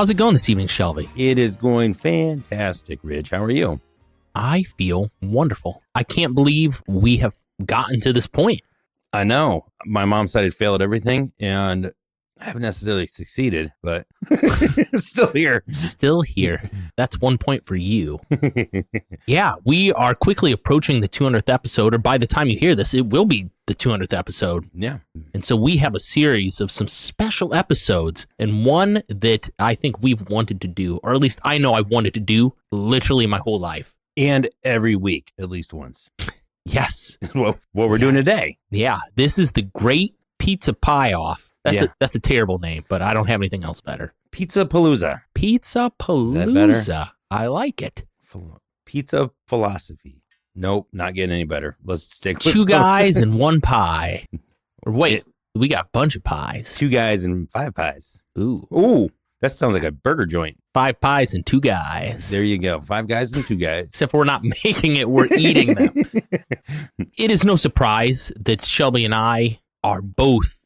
How's it going this evening, Shelby? It is going fantastic, Ridge. How are you? I feel wonderful. I can't believe we have gotten to this point. I know. My mom said I'd fail at everything, and I haven't necessarily succeeded, but I'm still here. Still here. That's 1 point for you. Yeah, we are quickly approaching the 200th episode, or by the time you hear this, it will be the 200th episode. Yeah. And so we have a series of some special episodes, and one that I think we've wanted to do, or at least I know I've wanted to do literally my whole life. And every week, at least once. Yes. What we're doing today. Yeah, this is the Great Pizza Pie Off. That's a terrible name, but I don't have anything else better. Pizza Palooza. Pizza Palooza. I like it. Pizza Philosophy. Nope, not getting any better. Let's stick with Two guys and one pie. Or wait, we got a bunch of pies. 2 guys and 5 pies. Ooh, that sounds like a burger joint. 5 pies and 2 guys. There you go. 5 guys and 2 guys. Except for we're not making it, we're eating them. It is no surprise that Shelby and I are both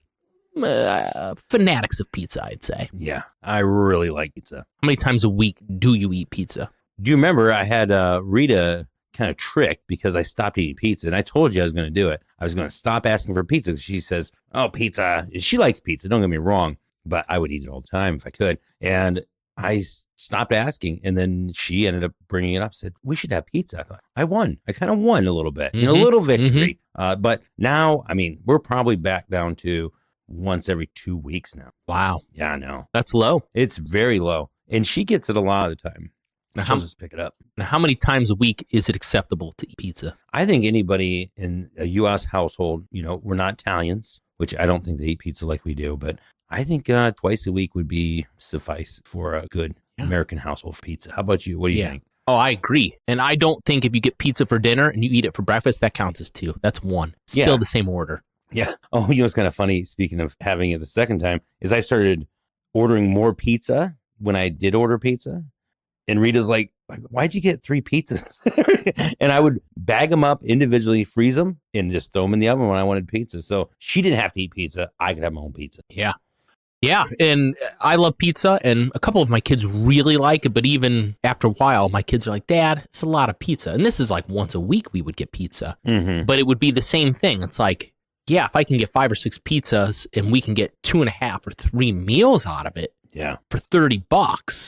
fanatics of pizza, I'd say. Yeah, I really like pizza. How many times a week do you eat pizza? Do you remember I had Rita kind of tricked because I stopped eating pizza, and I told you I was going to do it. I was going to stop asking for pizza. She says, oh, pizza. She likes pizza, don't get me wrong, but I would eat it all the time if I could. And I stopped asking, and then she ended up bringing it up, said, we should have pizza. I thought, I won. I kind of won a little bit, a little victory. But now, I mean, we're probably back down to once every 2 weeks now. Wow. Yeah, I know. That's low. It's very low. And she gets it a lot of the time. She'll just pick it up. Now, how many times a week is it acceptable to eat pizza? I think anybody in a U.S. household, we're not Italians, which I don't think they eat pizza like we do, but I think twice a week would be suffice for a good American household pizza. How about you? What do you think? Oh, I agree. And I don't think if you get pizza for dinner and you eat it for breakfast, that counts as 2. That's 1. Still the same order. Yeah. Oh, what's kind of funny, speaking of having it the second time, is I started ordering more pizza when I did order pizza. And Rita's like, why'd you get 3 pizzas? And I would bag them up individually, freeze them, and just throw them in the oven when I wanted pizza. So she didn't have to eat pizza. I could have my own pizza. Yeah. Yeah. And I love pizza, and a couple of my kids really like it. But even after a while, my kids are like, Dad, it's a lot of pizza. And this is like once a week we would get pizza. But it would be the same thing. It's like, yeah, if I can get 5 or 6 pizzas and we can get 2.5 or 3 meals out of it for $30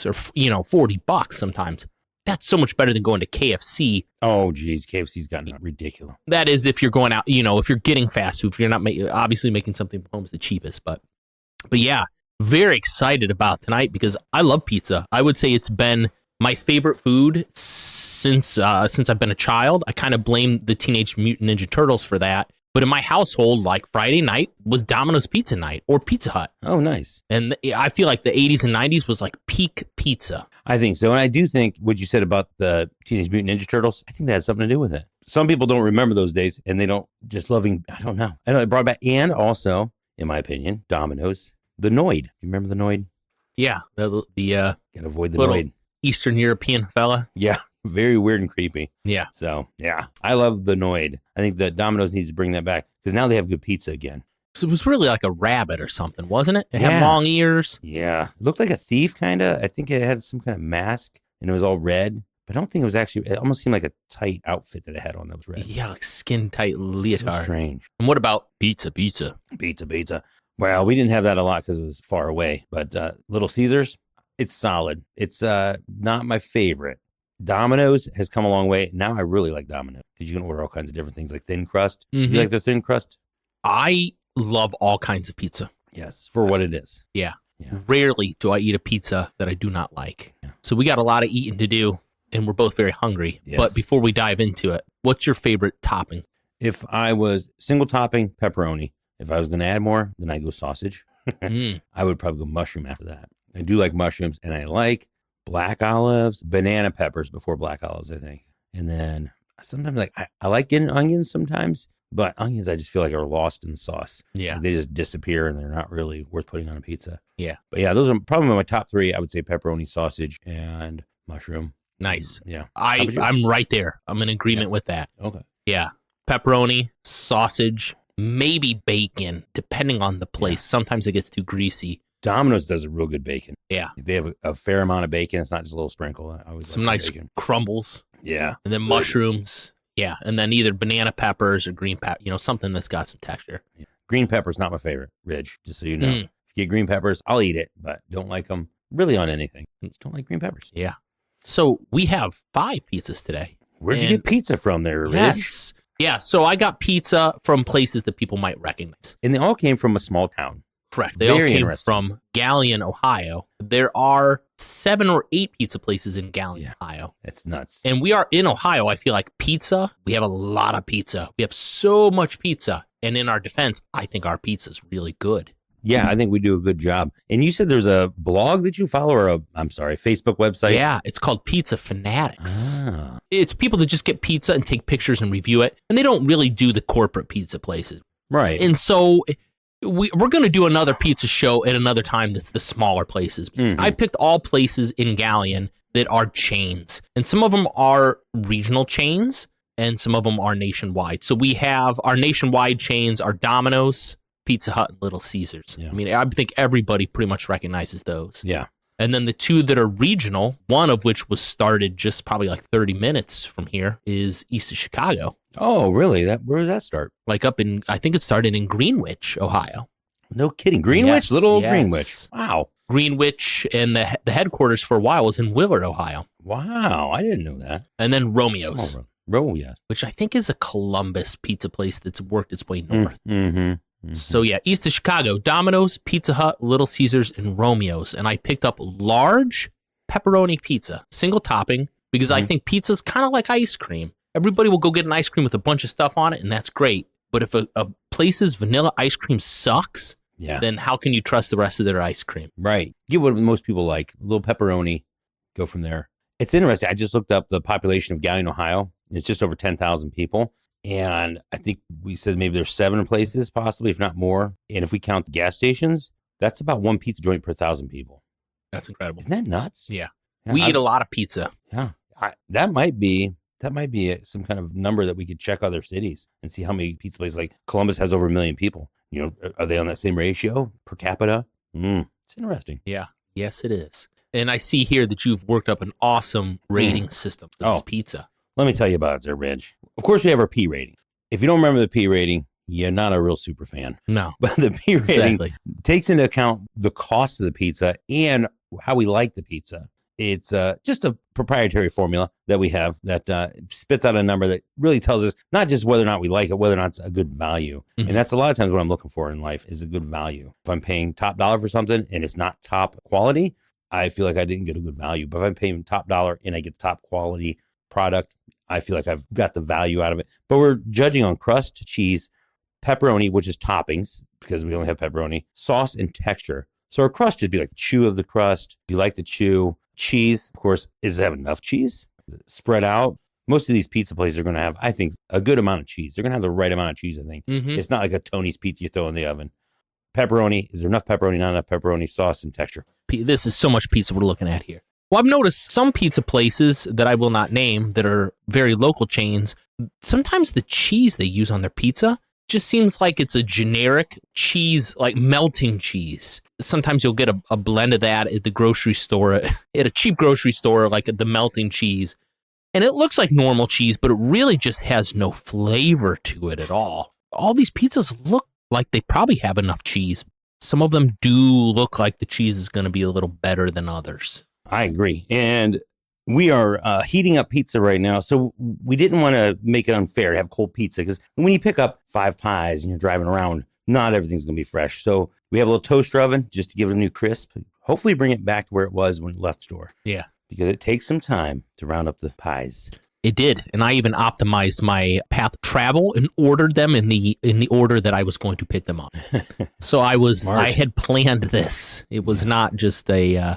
or, $40 sometimes, that's so much better than going to KFC. Oh, geez. KFC's gotten ridiculous. That is if you're going out, if you're getting fast food, if you're not obviously making something from home is the cheapest. But yeah, very excited about tonight because I love pizza. I would say it's been my favorite food since I've been a child. I kind of blame the Teenage Mutant Ninja Turtles for that. But in my household, like Friday night was Domino's Pizza night or Pizza Hut. Oh, nice. And I feel like the 80s and 90s was like peak pizza. I think so. And I do think what you said about the Teenage Mutant Ninja Turtles, I think that has something to do with it. Some people don't remember those days and they don't just loving, I don't know. I know it brought back, and also, in my opinion, Domino's, the Noid. You remember the Noid? Yeah. The gotta avoid the little Noid. Eastern European fella. Yeah. Very weird and creepy. Yeah. So, yeah, I love the Noid. I think that Domino's needs to bring that back because now they have good pizza again. So it was really like a rabbit or something, wasn't it? It had long ears. Yeah. It looked like a thief, kind of. I think it had some kind of mask and it was all red. But I don't think it was actually, it almost seemed like a tight outfit that it had on that was red. Yeah, like skin-tight leotard. So strange. And what about pizza? Pizza. Well, we didn't have that a lot because it was far away. But Little Caesars, it's solid. It's not my favorite. Domino's has come a long way. Now I really like Domino's because you can order all kinds of different things like thin crust. You like the thin crust? I love all kinds of pizza. Yes, for what it is. Yeah. Rarely do I eat a pizza that I do not like. Yeah. So we got a lot of eating to do, and we're both very hungry. Yes. But before we dive into it, what's your favorite topping? If I was single topping, pepperoni. If I was going to add more, then I'd go sausage. I would probably go mushroom after that. I do like mushrooms, and I like black olives, banana peppers before black olives, I think. And then sometimes I like getting onions sometimes, but onions I just feel like are lost in the sauce. Yeah. Like they just disappear and they're not really worth putting on a pizza. Yeah. But yeah, those are probably my top 3. I would say pepperoni, sausage, and mushroom. Nice. Yeah. I'm right there. I'm in agreement with that. Okay. Yeah. Pepperoni, sausage, maybe bacon, depending on the place. Sometimes it gets too greasy. Domino's does a real good bacon. Yeah. They have a fair amount of bacon. It's not just a little sprinkle. I always Some like nice bacon. crumbles. Yeah. And then mushrooms. Yeah. And then either banana peppers or green pepper, something that's got some texture. Yeah. Green pepper's not my favorite, Ridge, just so you know. If you get green peppers, I'll eat it, but don't like them really on anything. Just don't like green peppers. Yeah. So we have 5 pizzas today. Where'd you get pizza from there, Ridge? Yes. Yeah. So I got pizza from places that people might recognize. And they all came from a small town. Correct. They all came from Galion, Ohio. There are 7 or 8 pizza places in Galion, Ohio. That's nuts. And we are in Ohio. I feel like pizza, we have a lot of pizza. We have so much pizza. And in our defense, I think our pizza is really good. Yeah, I think we do a good job. And you said there's a blog that you follow or Facebook website? Yeah, it's called Pizza Fanatics. Ah. It's people that just get pizza and take pictures and review it. And they don't really do the corporate pizza places. Right. And so we're going to do another pizza show at another time that's the smaller places. Mm-hmm. I picked all places in Galion that are chains. And some of them are regional chains and some of them are nationwide. So we have our nationwide chains are Domino's, Pizza Hut, and Little Caesars. Yeah. I mean, I think everybody pretty much recognizes those. Yeah. And then the 2 that are regional, one of which was started just probably like 30 minutes from here, is east of Chicago. Oh, really? Where did that start? Like I think it started in Greenwich, Ohio. No kidding. Greenwich? Yes, Little Greenwich. Wow. Greenwich, and the headquarters for a while was in Willard, Ohio. Wow. I didn't know that. And then Romeo's. Yes. Which I think is a Columbus pizza place that's worked its way north. Mm-hmm. Mm-hmm. So yeah, east of Chicago, Domino's, Pizza Hut, Little Caesars, and Romeo's. And I picked up large pepperoni pizza, single topping, because I think pizza's kind of like ice cream. Everybody will go get an ice cream with a bunch of stuff on it, and that's great. But if a place's vanilla ice cream sucks, then how can you trust the rest of their ice cream? Right. Get what most people like. A little pepperoni, go from there. It's interesting. I just looked up the population of Galion, Ohio. It's just over 10,000 people. And I think we said maybe there's 7 places, possibly, if not more. And if we count the gas stations, that's about 1 pizza joint per 1,000 people. That's incredible. Isn't that nuts? Yeah. We eat a lot of pizza. Yeah. That might be some kind of number that we could check other cities and see how many pizza places. Like Columbus has over 1 million people. Are they on that same ratio per capita? It's interesting. Yeah. Yes, it is. And I see here that you've worked up an awesome rating system for this pizza. Let me tell you about it there, Ridge. Of course, we have our P rating. If you don't remember the P rating, you're not a real super fan. No. But the P rating takes into account the cost of the pizza and how we like the pizza. It's just a proprietary formula that we have that spits out a number that really tells us not just whether or not we like it, whether or not it's a good value. Mm-hmm. And that's a lot of times what I'm looking for in life is a good value. If I'm paying top dollar for something and it's not top quality, I feel like I didn't get a good value. But if I'm paying top dollar and I get top quality product, I feel like I've got the value out of it. But we're judging on crust, cheese, pepperoni, which is toppings, because we only have pepperoni, sauce, and texture. So our crust should be like the chew of the crust. If you like the chew, cheese, of course, does it have enough cheese? Is it spread out? Most of these pizza places are going to have, I think, a good amount of cheese. They're going to have the right amount of cheese, I think. Mm-hmm. It's not like a Tony's pizza you throw in the oven. Pepperoni, is there enough pepperoni, not enough pepperoni, sauce, and texture? This is so much pizza we're looking at here. Well, I've noticed some pizza places that I will not name that are very local chains, sometimes the cheese they use on their pizza just seems like it's a generic cheese, like melting cheese. Sometimes you'll get a blend of that at the grocery store, at a cheap grocery store, like the melting cheese. And it looks like normal cheese, but it really just has no flavor to it at all. All these pizzas look like they probably have enough cheese. Some of them do look like the cheese is going to be a little better than others. I agree. And we are heating up pizza right now. So we didn't want to make it unfair to have cold pizza because when you pick up 5 pies and you're driving around, not everything's going to be fresh. So we have a little toaster oven just to give it a new crisp. Hopefully bring it back to where it was when it left the store. Yeah. Because it takes some time to round up the pies. It did. And I even optimized my path of travel and ordered them in the order that I was going to pick them up. So I had planned this. It was not just a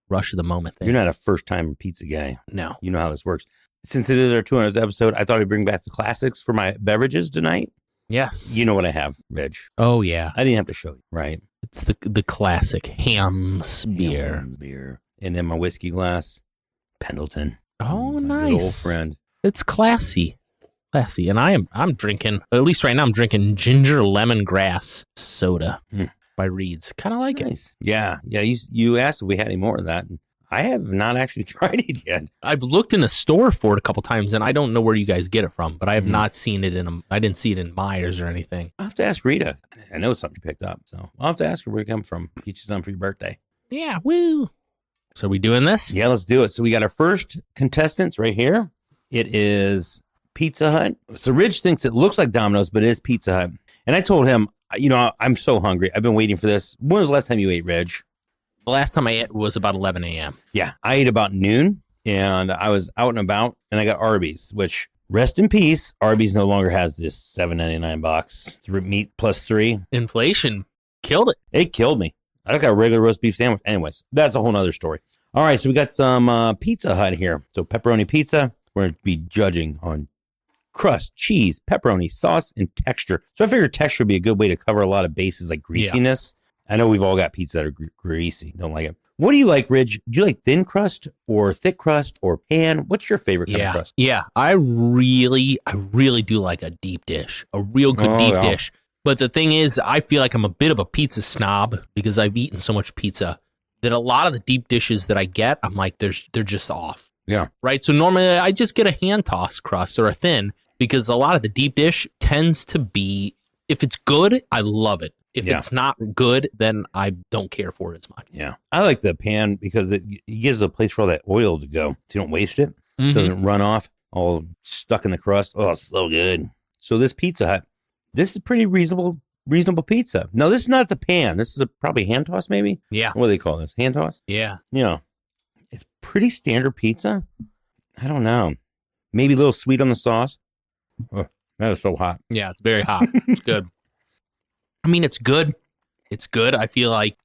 rush of the moment thing. You're not a first-time pizza guy. No. You know how this works. Since it is our 200th episode, I thought I'd bring back the classics for my beverages tonight. Yes. You know what I have, Reg. Oh, yeah. I didn't have to show you, right? It's the classic Ham's beer. And then my whiskey glass, Pendleton. Oh, my nice. Good old friend. It's classy. And I'm drinking, at least right now, I'm drinking ginger lemongrass soda. by Reed's. Kind of like it. Nice. Yeah. Yeah. You asked if we had any more of that. I have not actually tried it yet. I've looked in a store for it a couple times, and I don't know where you guys get it from, but I have not seen it I didn't see it in Myers or anything. I'll have to ask Rita. I know it's something you picked up, so I'll have to ask her where it comes from. Get you some for your birthday. Yeah, woo. So are we doing this? Yeah, let's do it. So we got our first contestants right here. It is Pizza Hut. So Ridge thinks it looks like Domino's, but it is Pizza Hut. And I told him, I'm so hungry. I've been waiting for this. When was the last time you ate, Ridge? The last time I ate was about 11 a.m. Yeah, I ate about noon, and I was out and about, and I got Arby's, which, rest in peace, Arby's no longer has this $7.99 box, meat plus 3. Inflation killed it. It killed me. I got a regular roast beef sandwich. Anyways, that's a whole nother story. All right, so we got some Pizza Hut here. So pepperoni pizza, we're going to be judging on crust, cheese, pepperoni, sauce, and texture. So I figured texture would be a good way to cover a lot of bases like greasiness. Yeah. I know we've all got pizza that are greasy. Don't like it. What do you like, Ridge? Do you like thin crust or thick crust or pan? What's your favorite kind of crust? Yeah, I really do like a deep dish, a real good deep dish. But the thing is, I feel like I'm a bit of a pizza snob because I've eaten so much pizza that a lot of the deep dishes that I get, I'm like, they're just off. Yeah. Right? So normally I just get a hand toss crust or a thin because a lot of the deep dish tends to be, if it's good, I love it. If it's not good, then I don't care for it as much. Yeah. I like the pan because it gives a place for all that oil to go. So you don't waste it. It doesn't run off all stuck in the crust. Oh, it's so good. So this Pizza Hut, this is pretty reasonable pizza. No, this is not the pan. This is probably hand toss maybe? Yeah. What do they call this? Hand toss? Yeah. It's pretty standard pizza. I don't know. Maybe a little sweet on the sauce. Oh, that is so hot. Yeah, it's very hot. It's good. I mean, it's good. It's good. I feel like,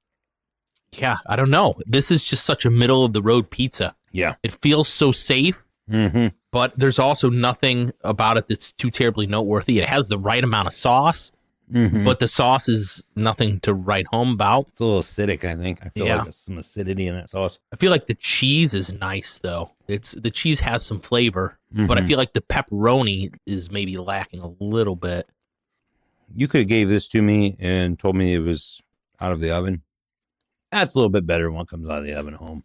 I don't know. This is just such a middle of the road pizza. Yeah. It feels so safe, but there's also nothing about it that's too terribly noteworthy. It has the right amount of sauce, but the sauce is nothing to write home about. It's a little acidic, I think. I feel like there's some acidity in that sauce. I feel like the cheese is nice, though. The cheese has some flavor, but I feel like the pepperoni is maybe lacking a little bit. You could have gave this to me and told me it was out of the oven. That's a little bit better when it comes out of the oven at home.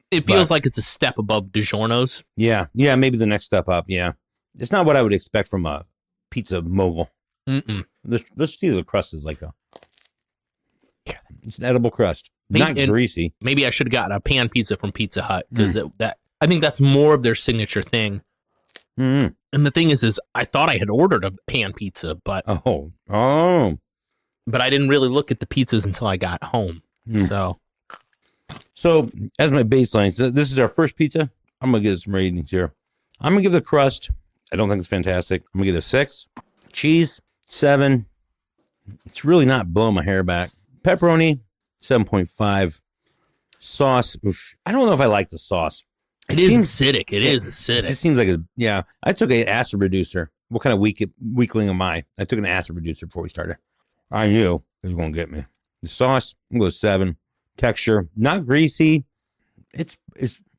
It feels like it's a step above DiGiorno's. Yeah, maybe the next step up, yeah. It's not what I would expect from a pizza mogul. Let's see the crust is like it's an edible crust. Not greasy. Maybe I should have gotten a pan pizza from Pizza Hut because I think that's more of their signature thing. And the thing is I thought I had ordered a pan pizza, but but I didn't really look at the pizzas until I got home. So as my baseline, so this is our first pizza. I'm gonna give some ratings here. I'm gonna give the crust. I don't think it's fantastic. I'm gonna give it a 6. Cheese 7. It's really not blowing my hair back. Pepperoni 7.5. Sauce. I don't know if I like the sauce. It is acidic. It is acidic. It just seems like I took an acid reducer. What kind of weakling am I? I took an acid reducer before we started. I knew it was going to get me. The sauce, I'm going to go 7. Texture, not greasy. It's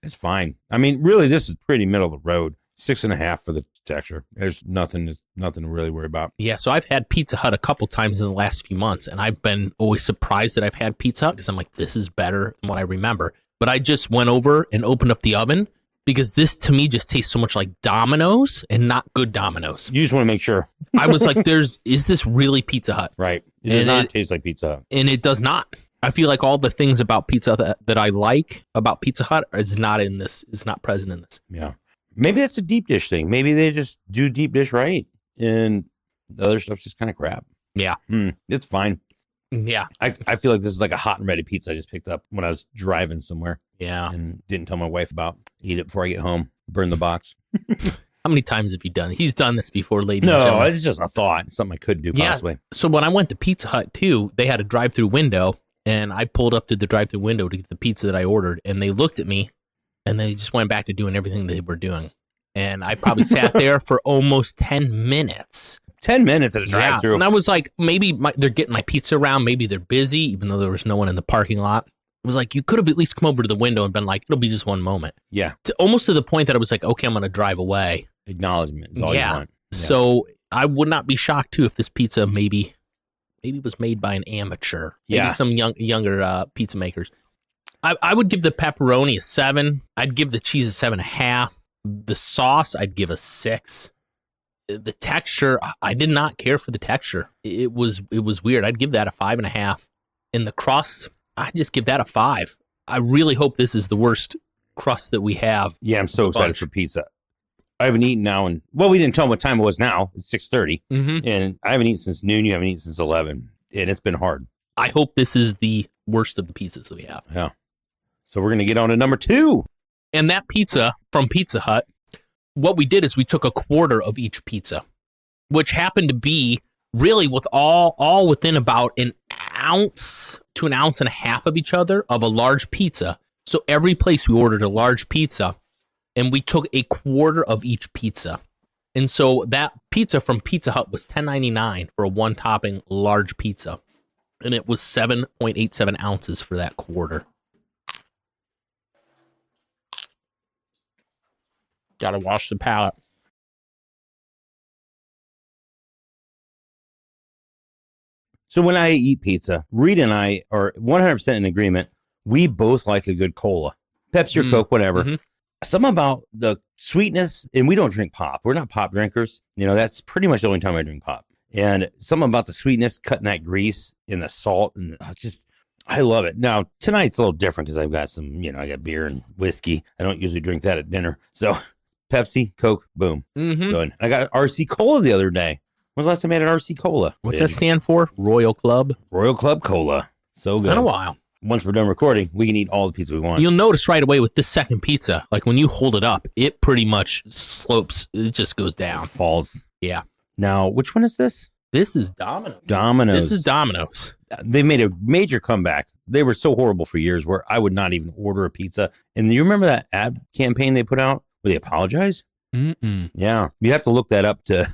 fine. I mean, really, this is pretty middle of the road. 6.5 for the texture. There's nothing to really worry about. Yeah, so I've had Pizza Hut a couple times in the last few months, and I've been always surprised that I've had Pizza Hut because I'm like, this is better than what I remember. But I just went over and opened up the oven because this to me just tastes so much like Domino's and not good Domino's. You just want to make sure. I was like, is this really Pizza Hut? Right. It does not taste like Pizza Hut. And it does not. I feel like all the things about Pizza Hut that I like about Pizza Hut is not in this. It's not present in this. Yeah. Maybe that's a deep dish thing. Maybe they just do deep dish right and the other stuff's just kind of crap. Yeah. It's fine. Yeah. I feel like this is like a hot and ready pizza I just picked up when I was driving somewhere. Yeah. And didn't tell my wife about. Eat it before I get home. Burn the box. How many times have you done? He's done this before, ladies and gentlemen. gentlemen. No, it's just a thought. Something I could do possibly. Yeah. So when I went to Pizza Hut too, they had a drive-through window and I pulled up to the drive-through window to get the pizza that I ordered and they looked at me and they just went back to doing everything they were doing. And I probably sat there for almost 10 minutes. 10 minutes at a drive-through. And I was like, maybe they're getting my pizza around. Maybe they're busy, even though there was no one in the parking lot. It was like, you could have at least come over to the window and been like, it'll be just one moment. Yeah. Almost to the point that I was like, okay, I'm going to drive away. Acknowledgement is all you want. Yeah. So I would not be shocked, too, if this pizza maybe maybe it was made by an amateur. Maybe Yeah. some younger pizza makers. I would give the pepperoni a 7. I'd give the cheese a 7.5. The sauce, I'd give a 6. The texture, I did not care for the texture. It was weird. I'd give that a 5.5. And the crust, I'd just give that a 5. I really hope this is the worst crust that we have. Yeah, I'm so excited for pizza. I haven't eaten now, and we didn't tell them what time it was now. It's 6:30, and I haven't eaten since noon. You haven't eaten since 11, and it's been hard. I hope this is the worst of the pizzas that we have. Yeah. So we're going to get on to number 2. And that pizza from Pizza Hut, what we did is we took a quarter of each pizza, which happened to be really with all within about an ounce to an ounce and a half of each other of a large pizza. So every place we ordered a large pizza, and we took a quarter of each pizza. And so that pizza from Pizza Hut was $10.99 for a 1-topping large pizza. And it was 7.87 ounces for that quarter. Gotta wash the palate. So when I eat pizza, Rita and I are 100% in agreement. We both like a good cola, Pepsi or Coke, whatever. Something about the sweetness, and we don't drink pop. We're not pop drinkers. That's pretty much the only time I drink pop. And something about the sweetness, cutting that grease and the salt, and I love it. Now, tonight's a little different because I've got some, I got beer and whiskey. I don't usually drink that at dinner. So Pepsi, Coke, boom. Good. I got RC Cola the other day. When's the last time I had an RC Cola? What's that stand for? Royal Club? Royal Club Cola. So good. Been a while. Once we're done recording, we can eat all the pizza we want. You'll notice right away with this second pizza, like when you hold it up, it pretty much slopes. It just goes down. It falls. Yeah. Now, which one is this? This is Domino's. Domino's. This is Domino's. They made a major comeback. They were so horrible for years where I would not even order a pizza. And you remember that ad campaign they put out where they apologized? Yeah. You have to look that up to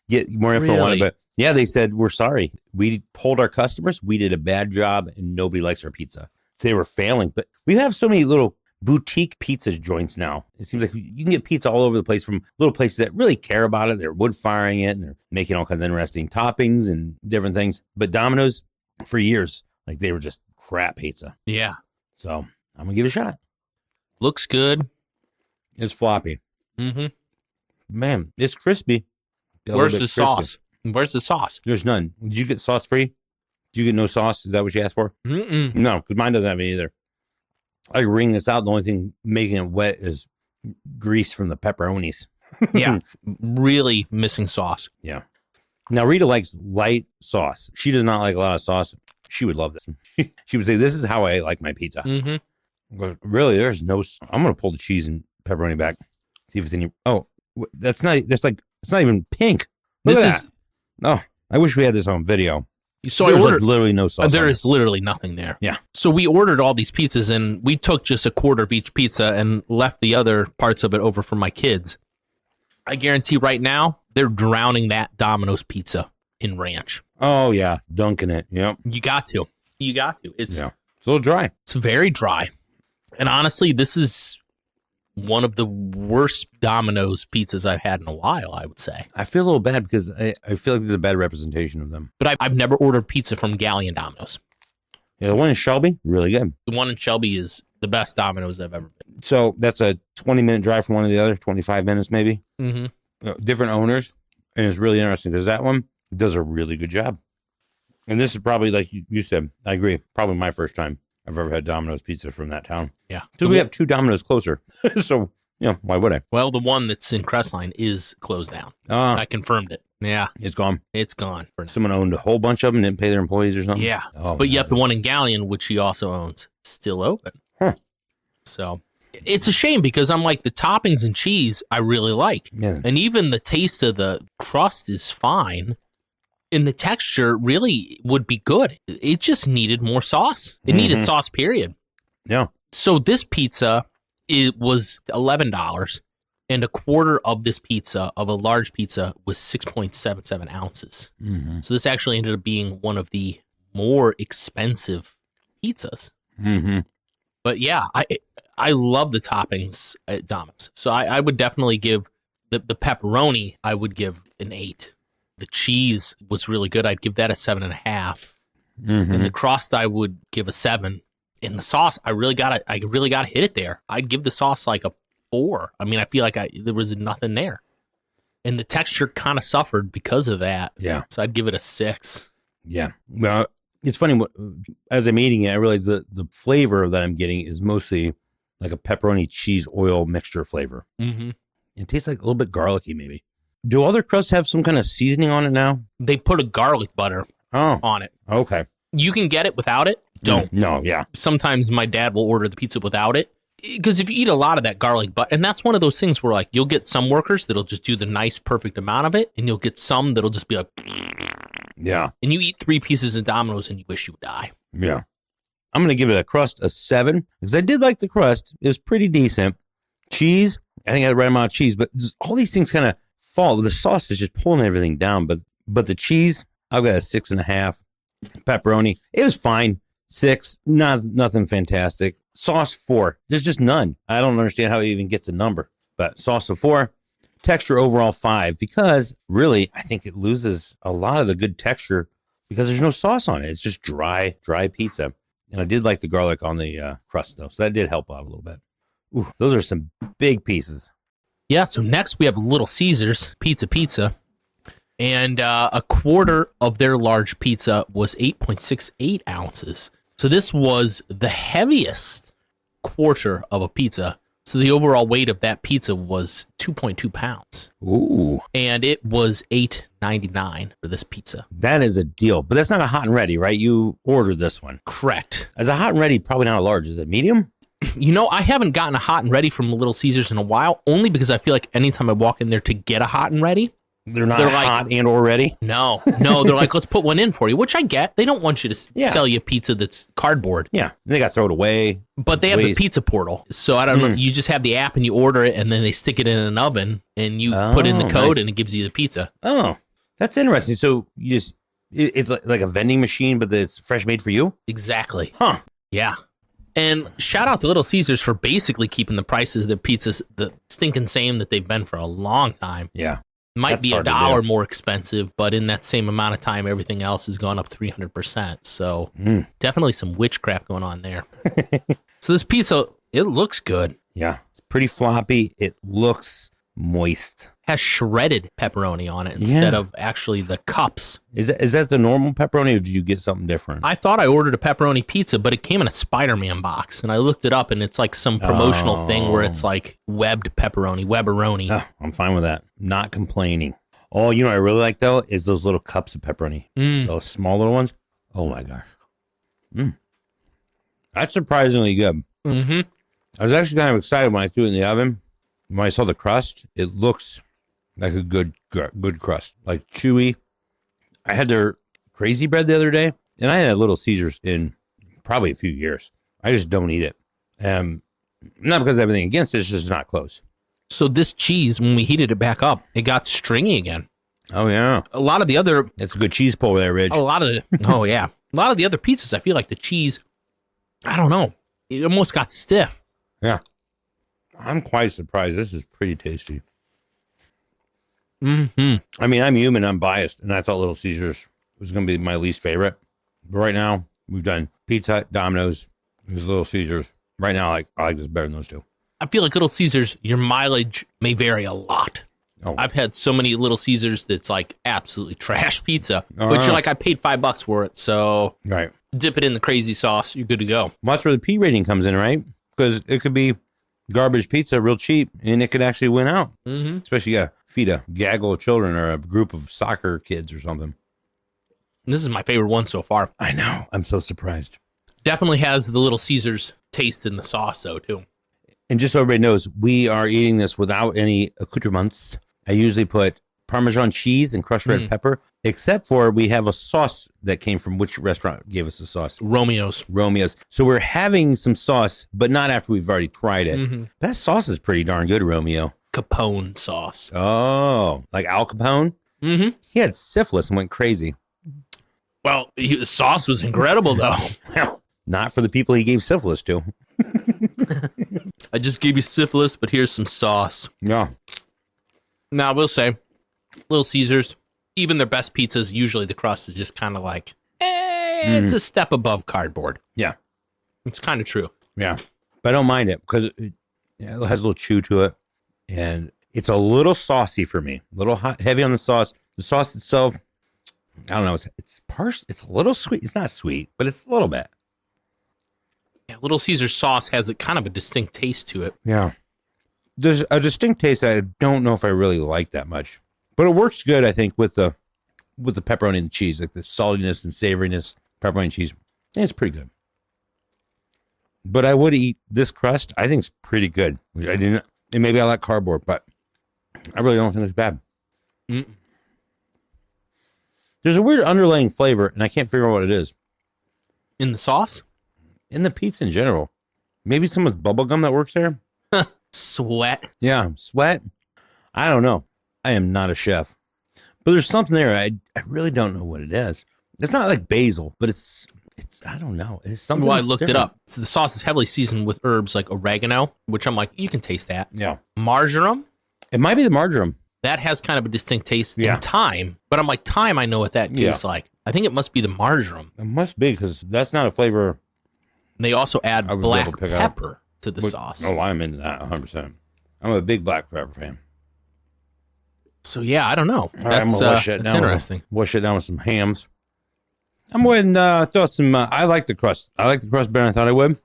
get more info on it. But yeah, they said, we're sorry. We told our customers we did a bad job and nobody likes our pizza. They were failing. But we have so many little boutique pizza joints now. It seems like you can get pizza all over the place from little places that really care about it. They're wood firing it and they're making all kinds of interesting toppings and different things. But Domino's, for years, like they were just crap pizza. Yeah. So I'm going to give it a shot. Looks good. It's floppy. Man, it's crispy. Where's the sauce? Where's the sauce? There's none. Did you get sauce free? Did you get no sauce? Is that what you asked for? No, because mine doesn't have it either. I wring this out. The only thing making it wet is grease from the pepperonis. Yeah. Really missing sauce. Yeah. Now, Rita likes light sauce. She does not like a lot of sauce. She would love this. She would say, this is how I like my pizza. But really, there's no... I'm going to pull the cheese and pepperoni back. See if it's any... Oh, it's not even pink. Look at that. Oh, I wish we had this on video. So There's I ordered literally no sauce. There is literally nothing there. Yeah. So we ordered all these pizzas and we took just a quarter of each pizza and left the other parts of it over for my kids. I guarantee right now they're drowning that Domino's pizza in ranch. Oh yeah, dunking it. Yep. You got to. It's a little dry. It's very dry. And honestly, this is one of the worst Domino's pizzas I've had in a while, I would say. I feel a little bad because I feel like there's a bad representation of them. But I've never ordered pizza from Galion Domino's. Yeah, the one in Shelby, really good. The one in Shelby is the best Domino's I've ever been. So that's a 20-minute drive from one to the other, 25 minutes maybe. Different owners. And it's really interesting because that one does a really good job. And this is probably, like you said, I agree, probably my first time I've ever had Domino's pizza from that town. Yeah. So we have 2 Domino's closer. So, why would I? Well, the one that's in Crestline is closed down. I confirmed it. Yeah. It's gone. It's gone. Someone owned a whole bunch of them and didn't pay their employees or something? Yeah. Oh, but yet the one in Galion, which he also owns, still open. Huh. So it's a shame because I'm like, the toppings and cheese I really like. Yeah. And even the taste of the crust is fine. And the texture really would be good. It just needed more sauce. It needed sauce, period. Yeah. So this pizza, it was $11, and a quarter of this pizza, of a large pizza, was 6.77 ounces. So this actually ended up being one of the more expensive pizzas. But yeah, I love the toppings at Domino's. So I would definitely give the pepperoni, I would give an 8. The cheese was really good. I'd give that a 7.5. Mm-hmm. And the crust I would give a 7. And the sauce, I really got to hit it there. I'd give the sauce like a 4. I mean, I feel like there was nothing there. And the texture kind of suffered because of that. Yeah. So I'd give it a 6. Yeah. Well, it's funny. As I'm eating it, I realize the flavor that I'm getting is mostly like a pepperoni cheese oil mixture flavor. Mm-hmm. It tastes like a little bit garlicky, maybe. Do other crusts have some kind of seasoning on it now? They put a garlic butter on it. Okay. You can get it without it. Don't. No, yeah. Sometimes my dad will order the pizza without it. Because if you eat a lot of that garlic butter, and that's one of those things where like you'll get some workers that'll just do the nice, perfect amount of it, and you'll get some that'll just be like, yeah. And you eat 3 pieces of Domino's and you wish you would die. Yeah. I'm going to give it a crust a 7 because I did like the crust. It was pretty decent. Cheese, I think I had the right amount of cheese, but all these things kind of fall. The sauce is just pulling everything down, but the cheese, I've got a 6.5. Pepperoni, it was fine. 6, nothing fantastic. Sauce 4. There's just none. I don't understand how it even gets a number. But sauce of 4. Texture overall 5 because really I think it loses a lot of the good texture because there's no sauce on it. It's just dry pizza. And I did like the garlic on the crust though, so that did help out a little bit. Ooh, those are some big pieces. Yeah. So next we have Little Caesars pizza. And a quarter of their large pizza was 8.68 ounces. So this was the heaviest quarter of a pizza. So the overall weight of that pizza was 2.2 pounds. Ooh. And it was $8.99 for this pizza. That is a deal. But that's not a hot and ready, right? You ordered this one. Correct. As a hot and ready, probably not a large. Is it medium? You know, I haven't gotten a hot and ready from Little Caesars in a while, only because I feel like anytime I walk in there to get a hot and ready, They're like, hot and or ready? No, they're like, let's put one in for you, which I get. They don't want you to sell you pizza that's cardboard. Yeah, they got to throw it away. But they have the pizza portal. So I don't know. You just have the app and you order it, and then they stick it in an oven, and you put in the code, and it gives you the pizza. Oh, that's interesting. So you just, it's like a vending machine, but it's fresh made for you? Exactly. Huh. Yeah. And shout out to Little Caesars for basically keeping the prices of their pizzas the stinking same that they've been for a long time. Yeah. Might be $1 more expensive, but in that same amount of time, everything else has gone up 300%. So definitely some witchcraft going on there. So this pizza, it looks good. Yeah, it's pretty floppy. It looks moist. Has shredded pepperoni on it instead of actually the cups. Is that the normal pepperoni, or did you get something different? I thought I ordered a pepperoni pizza, but it came in a Spider-Man box, and I looked it up, and it's like some promotional thing where it's like webbed pepperoni, Webberoni. Oh, I'm fine with that. Not complaining. Oh, you know what I really like, though, is those little cups of pepperoni. Those small little ones. Oh, my gosh. That's surprisingly good. Mm-hmm. I was actually kind of excited when I threw it in the oven. When I saw the crust, it looks like a good crust, like chewy. I had their crazy bread the other day, and I had Little Caesars in probably a few years. I just don't eat it. Not because I have anything against it, it's just not close. So this cheese, when we heated it back up, it got stringy again. Oh, yeah. A lot of the other... That's a good cheese pull there, Ridge. A lot of the other pizzas, I feel like the cheese, I don't know, it almost got stiff. Yeah. I'm quite surprised. This is pretty tasty. Mm-hmm. I mean, I'm human, I'm biased, and I thought Little Caesars was going to be my least favorite. But right now, we've done Pizza Hut, Domino's, Little Caesars. Right now, I like this better than those two. I feel like Little Caesars, your mileage may vary a lot. Oh. I've had so many Little Caesars that's like absolutely trash pizza. But you're like, I paid $5 for it, so right. Dip it in the crazy sauce, you're good to go. Well, that's where the P rating comes in, right? Because it could be garbage pizza, real cheap, and it could actually win out. Mm-hmm. Especially feed a gaggle of children or a group of soccer kids or something. This is my favorite one so far. I know. I'm so surprised. Definitely has the Little Caesars taste in the sauce, though, too. And just so everybody knows, we are eating this without any accoutrements. I usually put Parmesan cheese and crushed red pepper, except for we have a sauce that came from which restaurant gave us the sauce? Romeo's. So we're having some sauce, but not after we've already tried it. Mm-hmm. That sauce is pretty darn good, Romeo. Capone sauce. Oh, like Al Capone? Mm-hmm. He had syphilis and went crazy. Well, the sauce was incredible, though. Well, not for the people he gave syphilis to. I just gave you syphilis, but here's some sauce. Yeah. Now, I will say, Little Caesars, even their best pizzas, usually the crust is just kind of like, it's a step above cardboard. Yeah. It's kind of true. Yeah. But I don't mind it because it has a little chew to it. And it's a little saucy for me. A little hot, heavy on the sauce. The sauce itself, I don't know. It's a little sweet. It's not sweet, but it's a little bit. Yeah, Little Caesar sauce has a kind of a distinct taste to it. Yeah. There's a distinct taste that I don't know if I really like that much. But it works good, I think, with the pepperoni and the cheese. Like the saltiness and savoriness, pepperoni and cheese. Yeah, it's pretty good. But I would eat this crust. I think it's pretty good. Which I didn't. And maybe I like cardboard, but I really don't think it's bad. There's a weird underlying flavor, and I can't figure out what it is. In the sauce? In the pizza in general. Maybe someone's bubble gum that works there? Sweat. Yeah, sweat. I don't know. I am not a chef. But there's something there. I really don't know what it is. It's not like basil, but it's I don't know. It's something. Well, I looked different. it up. So the sauce is heavily seasoned with herbs like oregano, which I'm like, you can taste that. Yeah. Marjoram. It might be the marjoram. That has kind of a distinct taste. Yeah. And thyme. But I'm like, thyme, I know what that tastes like. I think it must be the marjoram. It must be because that's not a flavor. And they also add I would be black able to pick out. pepper to the sauce. Oh, I'm into that 100%. I'm a big black pepper fan. So, yeah, I don't know. All right, I'm going to wash it that's down. interesting. Wash it down with some hams. I'm going to throw some, I like the crust. I like the crust better than I thought I would.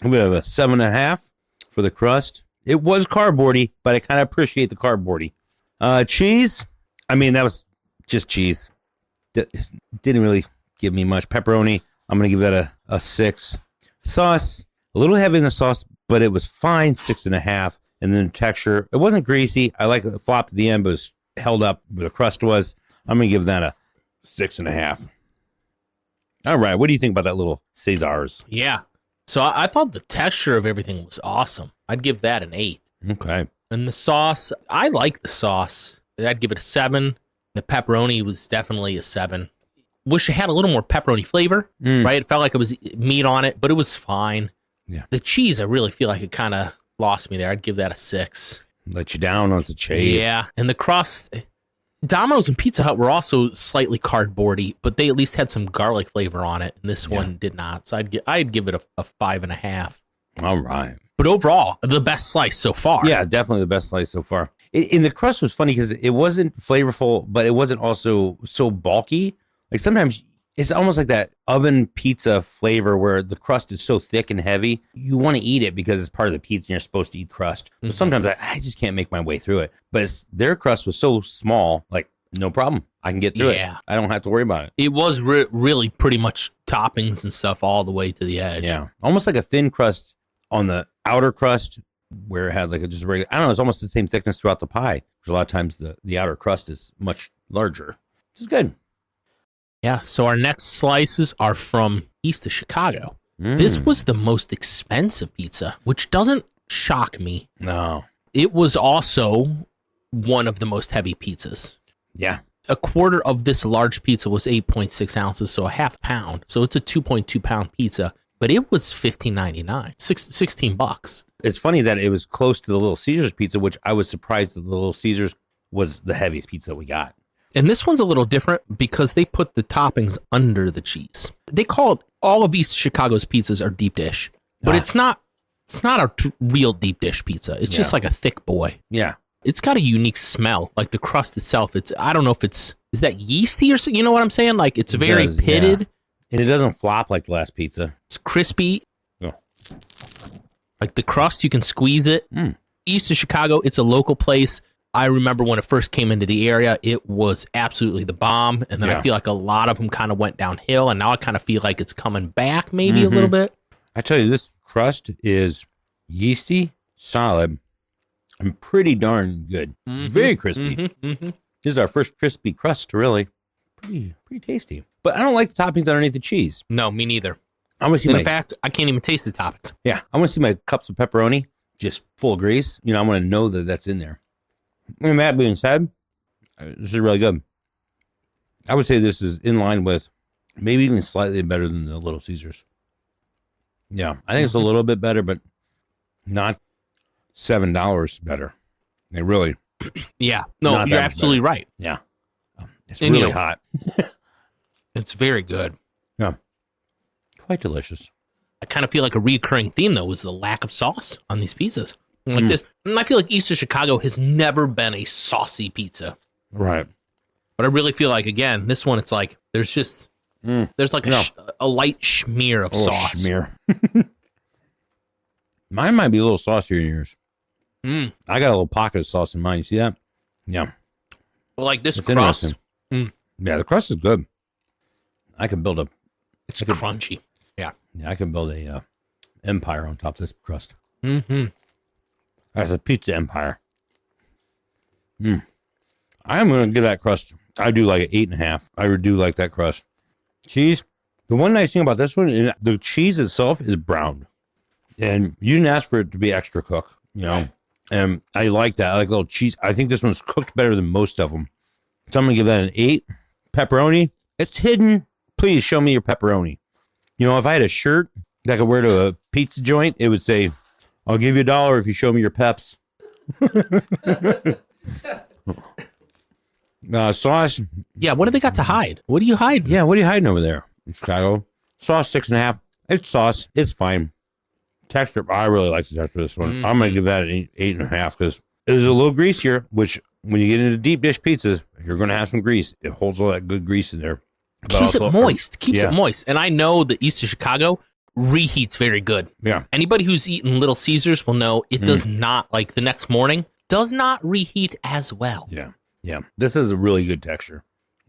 We have a 7.5 for the crust. It was cardboardy, but I kind of appreciate the cardboardy. Cheese, I mean, that was just cheese. Didn't really give me much. Pepperoni, I'm going to give that a 6. Sauce, a little heavy in the sauce, but it was fine, 6.5. And then texture, it wasn't greasy. I like the flop at the end, but it was held up where the crust was. I'm going to give that a 6.5. All right, what do you think about that little Caesars? Yeah. So I thought the texture of everything was awesome. I'd give that an 8. Okay. And the sauce, I like the sauce. I'd give it a 7. The pepperoni was definitely a 7. Wish it had a little more pepperoni flavor, right? It felt like it was meat on it, but it was fine. Yeah. The cheese, I really feel like it kind of lost me there. I'd give that a 6. Let you down on the cheese. Yeah. And the crust, Domino's and Pizza Hut were also slightly cardboardy, but they at least had some garlic flavor on it. And this one did not. So I'd give it a 5.5. All right. But overall, the best slice so far. Yeah, definitely the best slice so far. And the crust was funny because it wasn't flavorful, but it wasn't also so bulky. Like sometimes it's almost like that oven pizza flavor where the crust is so thick and heavy. You want to eat it because it's part of the pizza and you're supposed to eat crust. But sometimes I just can't make my way through it. But their crust was so small, like no problem. I can get through it. I don't have to worry about it. It was really pretty much toppings and stuff all the way to the edge. Yeah. Almost like a thin crust on the outer crust where it had like just a regular, I don't know, it's almost the same thickness throughout the pie. Because a lot of times the outer crust is much larger. It's good. Yeah, so our next slices are from east of Chicago. This was the most expensive pizza, which doesn't shock me. No. It was also one of the most heavy pizzas. Yeah. A quarter of this large pizza was 8.6 ounces, so a half pound. So it's a 2.2 pound pizza, but it was $15.99, 16 bucks. It's funny that it was close to the Little Caesars pizza, which I was surprised that the Little Caesars was the heaviest pizza that we got. And this one's a little different because they put the toppings under the cheese. They call it, all of East Chicago's pizzas are deep dish, but it's not a real deep dish pizza. It's just like a thick boy. Yeah. It's got a unique smell, like the crust itself. I don't know if is that yeasty or something? You know what I'm saying? Like it's very pitted. Yeah. And it doesn't flop like the last pizza. It's crispy. Oh. Like the crust, you can squeeze it. East of Chicago, it's a local place. I remember when it first came into the area, it was absolutely the bomb. And then I feel like a lot of them kind of went downhill. And now I kind of feel like it's coming back maybe a little bit. I tell you, this crust is yeasty, solid, and pretty darn good. Very crispy. This is our first crispy crust, really. Pretty tasty. But I don't like the toppings underneath the cheese. No, me neither. I want to see in fact, I can't even taste the toppings. Yeah, I want to see my cups of pepperoni just full of grease. You know, I want to know that that's in there. And that being said, this is really good. I would say this is in line with maybe even slightly better than the Little Caesars. Yeah, I think it's a little bit better, but not $7 better. They really. Yeah, no, you're absolutely right. Yeah. It's And, really hot. It's very good. Yeah. Quite delicious. I kind of feel like a recurring theme, though, is the lack of sauce on these pizzas. Like this. And I feel like East of Chicago has never been a saucy pizza. Right. But I really feel like, again, this one, it's like, there's just, there's like a light smear of sauce. Smear. Mine might be a little saucier than yours. I got a little pocket of sauce in mine. You see that? Yeah. Well, like this crust. Yeah, the crust is good. I can build It's crunchy. Yeah. Yeah, I can build a empire on top of this crust. Mm-hmm. That's a pizza empire. I'm going to give that crust, I do like an 8.5. I do like that crust. Cheese. The one nice thing about this one, is the cheese itself is browned. And you didn't ask for it to be extra cooked, you know. Right. And I like that. I like a little cheese. I think this one's cooked better than most of them. So I'm going to give that an 8. Pepperoni. It's hidden. Please show me your pepperoni. You know, if I had a shirt that I could wear to a pizza joint, it would say, I'll give you $1 if you show me your peps. Sauce. Yeah, what do they got to hide? What do you hide? Yeah, what are you hiding over there in Chicago? Sauce 6.5. It's sauce. It's fine. Texture. I really like the texture of this one. I'm going to give that an 8.5 because it is a little greasier, which when you get into deep dish pizzas, you're going to have some grease. It holds all that good grease in there. Keeps it moist. Keeps it moist. And I know the East of Chicago reheats very good. Yeah. Anybody who's eaten Little Caesars will know it does not, like the next morning, does not reheat as well. Yeah. Yeah. This is a really good texture.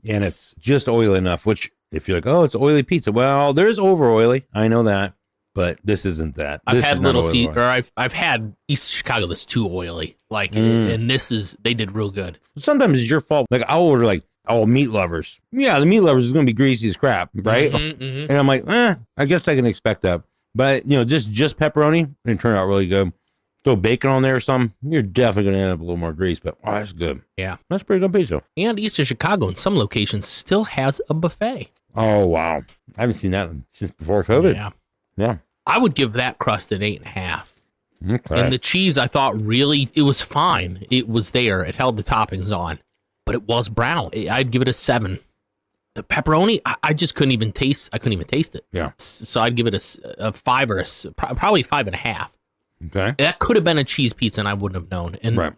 And it's just oily enough, which if you're like, oh, it's oily pizza. Well, there's over oily. I know that. But this isn't that. I've had Little Caesars, or I've had East Chicago that's too oily. Like, and this is, they did real good. Sometimes it's your fault. Like, I'll order like, oh, meat lovers. Yeah, the meat lovers is going to be greasy as crap, right? And I'm like, I guess I can expect that. But, you know, just pepperoni, it turned out really good. Throw bacon on there or something, you're definitely going to end up with a little more grease. But, oh, that's good. Yeah. That's pretty good pizza. And East of Chicago, in some locations, still has a buffet. Oh, wow. I haven't seen that since before COVID. Yeah. Yeah. I would give that crust an 8.5. Okay. And the cheese, I thought really, it was fine. It was there. It held the toppings on. But it was brown. I'd give it a 7. The pepperoni, I just couldn't even taste. I couldn't even taste it. Yeah. So I'd give it a 5 or probably 5.5. Okay. That could have been a cheese pizza, and I wouldn't have known. And right.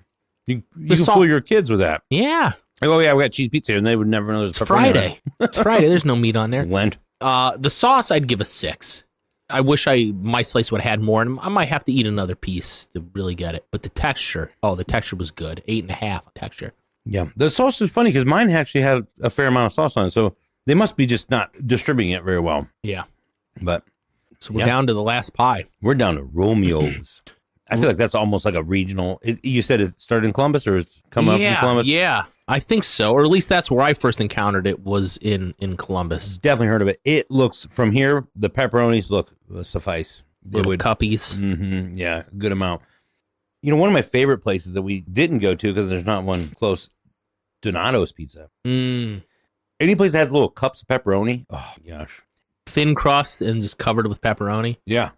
You can fool your kids with that. Yeah. Oh yeah, we got cheese pizza, and they would never know there's pepperoni. Friday. It's Friday. There's no meat on there. Lent. The sauce, I'd give a 6. I wish my slice would have had more, and I might have to eat another piece to really get it. But the texture was good. 8.5 texture. Yeah, the sauce is funny because mine actually had a fair amount of sauce on it, so they must be just not distributing it very well. Yeah. But so we're down to the last pie. We're down to Romeo's. I feel like that's almost like a regional. You said it started in Columbus, or it's come up in Columbus? Yeah, I think so. Or at least that's where I first encountered it, was in Columbus. Definitely heard of it. It looks, from here, the pepperonis look suffice. Little cuppies. Mm-hmm, yeah, good amount. You know, one of my favorite places that we didn't go to because there's not one close, Donato's Pizza. Any place that has little cups of pepperoni, oh gosh. Thin crust and just covered with pepperoni. Yeah.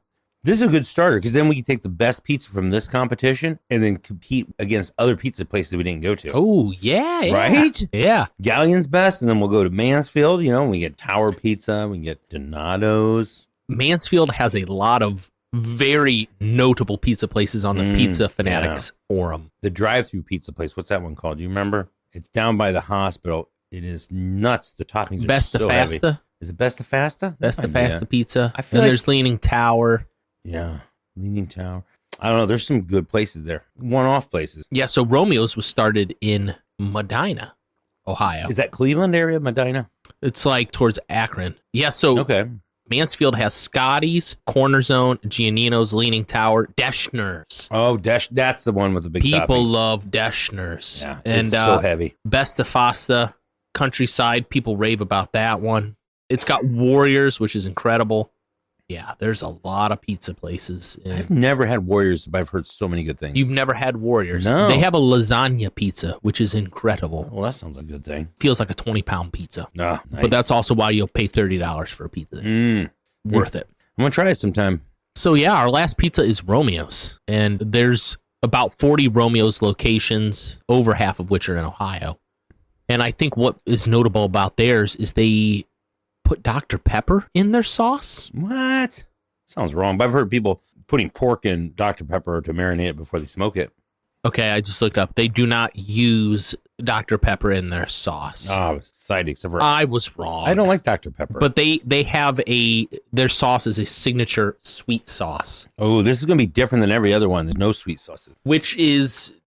This is a good starter because then we can take the best pizza from this competition and then compete against other pizza places we didn't go to. Oh, yeah. Right? Yeah. Galion's best, and then we'll go to Mansfield. You know, we get Tower Pizza, we get Donato's. Mansfield has a lot of very notable pizza places on the Pizza Fanatics forum. The drive-through pizza place, what's that one called? Do you remember? It's down by the hospital. It is nuts. The toppings are so heavy. Besta? Is it Besta Fasta? Besta Fasta Pizza. I feel like there's Leaning Tower. Yeah, Leaning Tower. I don't know. There's some good places there. One-off places. Yeah, so Romeo's was started in Medina, Ohio. Is that Cleveland area, Medina? It's like towards Akron. Yeah, so Mansfield has Scotty's, Corner Zone, Giannino's, Leaning Tower, Deschner's. Oh, that's the one with the big toppings. People love Deschner's. Yeah, and it's so heavy. Besta Fasta, Countryside, people rave about that one. It's got Warriors, which is incredible. Yeah, there's a lot of pizza places. I've never had Warriors, but I've heard so many good things. You've never had Warriors? No. They have a lasagna pizza, which is incredible. Well, that sounds like a good thing. Feels like a 20-pound pizza. Ah, nice. But that's also why you'll pay $30 for a pizza. Worth it. I'm going to try it sometime. So, yeah, our last pizza is Romeo's. And there's about 40 Romeo's locations, over half of which are in Ohio. And I think what is notable about theirs is they put Dr. Pepper in their sauce. What? Sounds wrong. But I've heard people putting pork in Dr. Pepper to marinate it before they smoke it. Okay, I just looked up. They do not use Dr. Pepper in their sauce. Oh, I was excited except for I was wrong. I don't like Dr. Pepper. But they have their sauce is a signature sweet sauce. Oh, this is going to be different than every other one. There's no sweet sauces. Which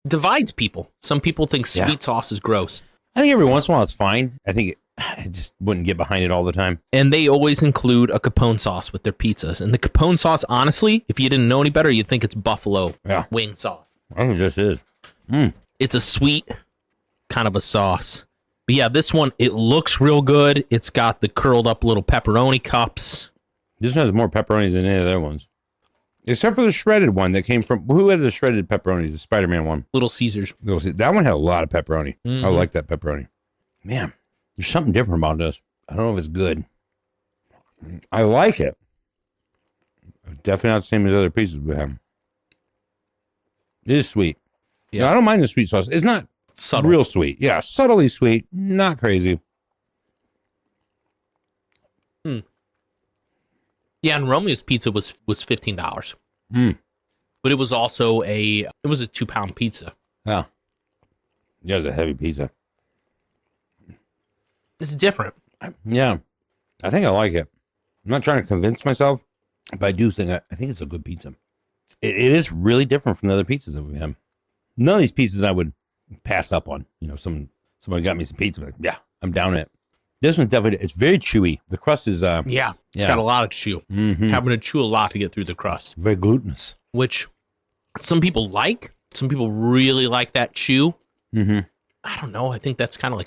divides people. Some people think sweet sauce is gross. I think every once in a while it's fine. I think I just wouldn't get behind it all the time. And they always include a Capone sauce with their pizzas. And the Capone sauce, honestly, if you didn't know any better, you'd think it's buffalo wing sauce. I think this is. It's a sweet kind of a sauce. But yeah, this one, it looks real good. It's got the curled up little pepperoni cups. This one has more pepperoni than any of the other ones. Except for the shredded one that came from... Who had the shredded pepperoni? The Spider-Man one. Little Caesars. That one had a lot of pepperoni. Mm-hmm. I like that pepperoni. Man, there's something different about this. I don't know if it's good. I like it. Definitely not the same as other pieces we have. It is sweet. Yeah. No, I don't mind the sweet sauce. It's not subtle. Real sweet. Yeah, subtly sweet. Not crazy. Yeah, and Romeo's pizza was $15. But it was also a 2-pound pizza. Yeah. Yeah, it's a heavy pizza. It's different. Yeah. I think I like it. I'm not trying to convince myself, but I do think I think it's a good pizza. It is really different from the other pizzas that we have. None of these pizzas I would pass up on. You know, someone got me some pizza. Like, yeah, I'm down it. This one's definitely, it's very chewy. The crust is... It's got a lot of chew. Mm-hmm. Having to chew a lot to get through the crust. Very glutinous. Which some people like. Some people really like that chew. Mm-hmm. I don't know. I think that's kind of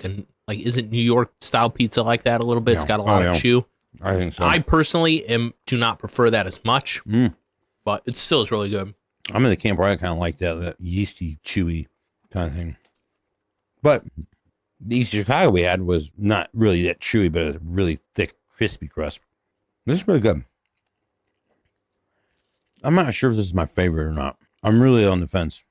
isn't New York style pizza like that a little bit? Yeah. It's got a lot of chew. I think so. I personally do not prefer that as much, but it still is really good. I'm in the camp where I kind of like that yeasty, chewy kind of thing. But the East Chicago we had was not really that chewy, but a really thick, crispy crust. This is really good. I'm not sure if this is my favorite or not. I'm really on the fence.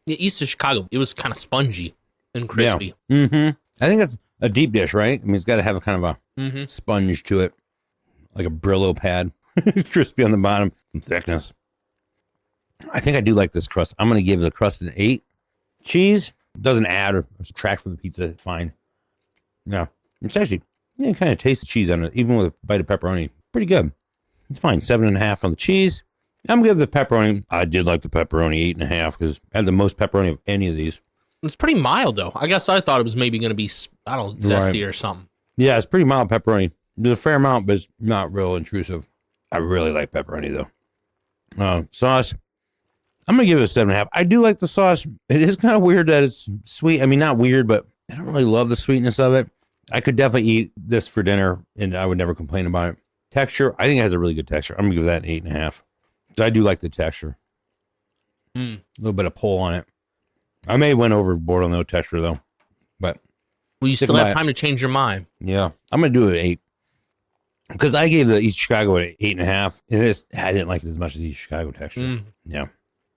Yeah, East of Chicago, it was kind of spongy and crispy. Yeah. Mm-hmm. I think that's a deep dish, right? I mean, it's got to have a kind of a sponge to it, like a Brillo pad. Crispy on the bottom, some thickness. I think I do like this crust. I'm going to give the crust an 8. Cheese doesn't add or subtract from the pizza. It's fine. Yeah. It's actually, you kind of taste the cheese on it, even with a bite of pepperoni. Pretty good. It's fine. 7.5 on the cheese. I'm going to give the pepperoni, I did like the pepperoni 8.5 because I had the most pepperoni of any of these. It's pretty mild, though. I guess I thought it was maybe going to be, I don't know, zesty or something. Yeah, it's pretty mild pepperoni. There's a fair amount, but it's not real intrusive. I really like pepperoni, though. Sauce, I'm going to give it a 7.5. I do like the sauce. It is kind of weird that it's sweet. I mean, not weird, but I don't really love the sweetness of it. I could definitely eat this for dinner, and I would never complain about it. Texture, I think it has a really good texture. I'm going to give that an 8.5. So I do like the texture. A little bit of pull on it. I may have went overboard on the texture, though. But well, you still have time to change your mind. Yeah. I'm going to do it at 8. Because I gave the East Chicago an 8.5. And I didn't like it as much as the East Chicago texture. Yeah.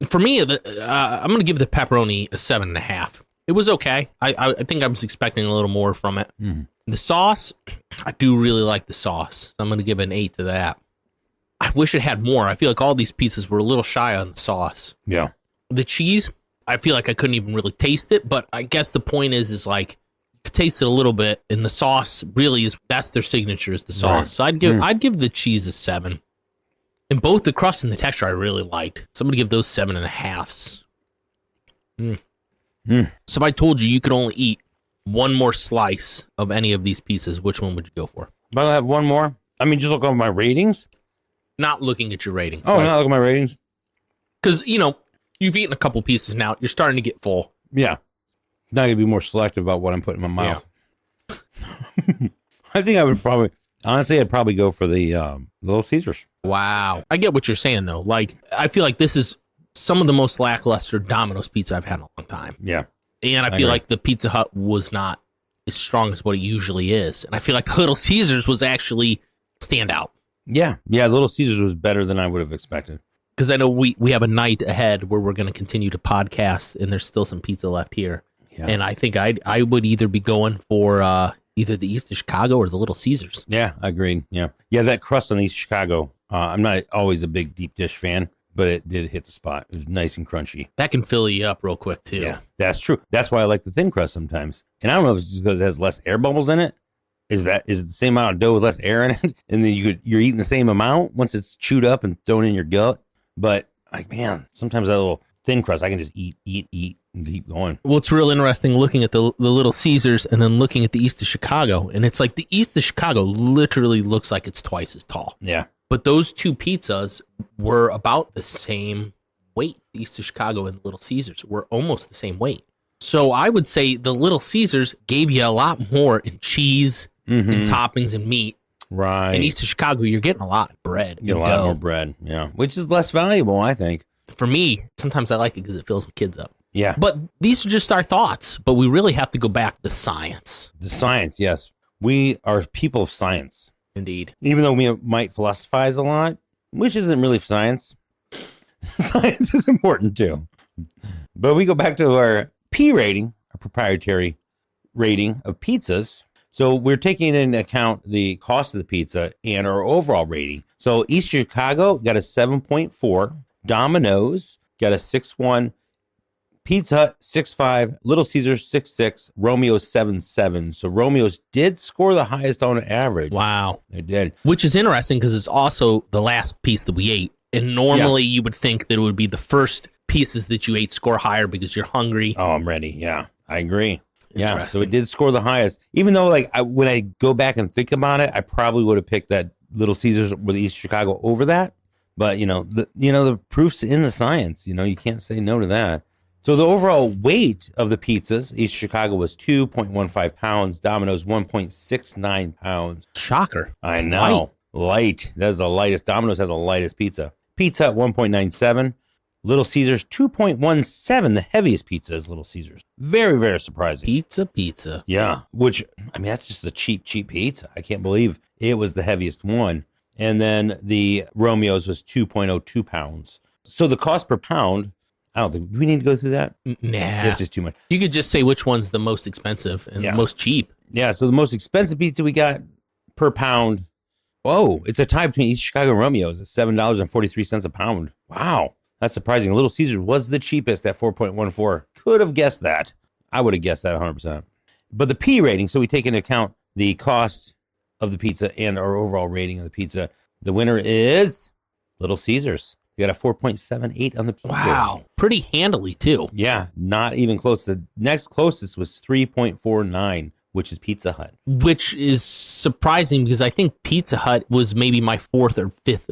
For me, I'm going to give the pepperoni a 7.5. It was okay. I think I was expecting a little more from it. The sauce, I do really like the sauce. So I'm going to give an 8 to that. I wish it had more. I feel like all these pieces were a little shy on the sauce. Yeah. The cheese, I feel like I couldn't even really taste it, but I guess the point is like you could taste it a little bit, and the sauce really that's their signature is the sauce. Right. So I'd give the cheese a 7. And both the crust and the texture I really liked. So I'm gonna give those 7.5s. So if I told you could only eat one more slice of any of these pieces, which one would you go for? But I have one more. I mean, just look over my ratings. Not looking at your ratings. Oh, not looking at my ratings. Because, you've eaten a couple pieces now. You're starting to get full. Yeah. Now I can be more selective about what I'm putting in my mouth. Yeah. I think I would probably, honestly, I'd probably go for the Little Caesars. Wow. I get what you're saying, though. Like, I feel like this is some of the most lackluster Domino's pizza I've had in a long time. Yeah. And I feel like the Pizza Hut was not as strong as what it usually is. And I feel like Little Caesars was actually standout. Yeah. Yeah, Little Caesars was better than I would have expected. Because I know we have a night ahead where we're going to continue to podcast, and there's still some pizza left here. Yeah. And I think I would either be going for either the East of Chicago or the Little Caesars. Yeah, agreed. Yeah. Yeah, that crust on East Chicago, I'm not always a big deep dish fan, but it did hit the spot. It was nice and crunchy. That can fill you up real quick, too. Yeah, that's true. That's why I like the thin crust sometimes. And I don't know if it's just because it has less air bubbles in it. Is it the same amount of dough with less air in it? And then you're eating the same amount once it's chewed up and thrown in your gut. But like, man, sometimes that little thin crust, I can just eat, and keep going. Well, it's real interesting looking at the Little Caesars and then looking at the East of Chicago. And it's like the East of Chicago literally looks like it's twice as tall. Yeah. But those two pizzas were about the same weight. The East of Chicago and the Little Caesars were almost the same weight. So I would say the Little Caesars gave you a lot more in cheese and toppings and meat. Right. In East of Chicago, you're getting a lot of bread. You get a lot more bread. Yeah. Which is less valuable, I think. For me, sometimes I like it because it fills my kids up. Yeah. But these are just our thoughts. But we really have to go back to the science. The science, yes. We are people of science. Indeed. Even though we might philosophize a lot, which isn't really science, science is important too. But if we go back to our P rating, our proprietary rating of pizzas, so we're taking into account the cost of the pizza and our overall rating. So East Chicago got a 7.4, Domino's got a 6.1, Pizza Hut 6.5, Little Caesars 6.6, Romeo's 7.7. So Romeo's did score the highest on average. Wow. They did. Which is interesting because it's also the last piece that we ate. And normally you would think that it would be the first pieces that you ate score higher because you're hungry. Oh, I'm ready. Yeah, I agree. Yeah, so it did score the highest. Even though, like, when I go back and think about it, I probably would have picked that Little Caesars with East Chicago over that. But the proof's in the science. You can't say no to that. So the overall weight of the pizzas, East Chicago was 2.15 pounds, Domino's 1.69 pounds. Shocker. I know. Light. That's the lightest. Domino's had the lightest pizza. Pizza at 1.97. Little Caesars 2.17. The heaviest pizza is Little Caesars. Very, very surprising. Pizza. Yeah. Which, I mean, that's just a cheap pizza. I can't believe it was the heaviest one. And then the Romeo's was 2.02 pounds. So the cost per pound, I don't think, do we need to go through that? Nah. It's just too much. You could just say which one's the most expensive and the most cheap. Yeah, so the most expensive pizza we got per pound, it's a tie between East Chicago and Romeo's at $7.43 a pound. Wow, that's surprising. Little Caesars was the cheapest at 4.14. Could have guessed that. I would have guessed that 100%. But the P rating, so we take into account the cost of the pizza and our overall rating of the pizza. The winner is Little Caesars. You got a 4.78 on the P rating. Wow, pretty handily too. Yeah, not even close. The next closest was 3.49, which is Pizza Hut. Which is surprising because I think Pizza Hut was maybe my fourth or fifth.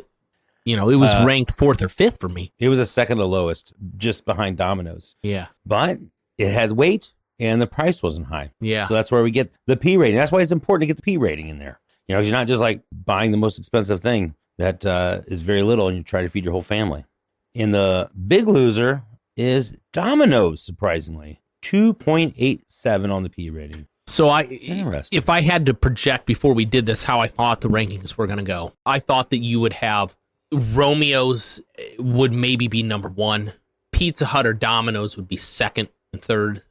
It was ranked fourth or fifth for me. It was a second to lowest, just behind Domino's. Yeah. But it had weight and the price wasn't high. Yeah. So that's where we get the P rating. That's why it's important to get the P rating in there. You're not just like buying the most expensive thing that is very little and you try to feed your whole family. And the big loser is Domino's, surprisingly. 2.87 on the P rating. So if I had to project before we did this how I thought the rankings were going to go, I thought that you would have Romeo's would maybe be number one. Pizza Hut or Domino's would be second and third.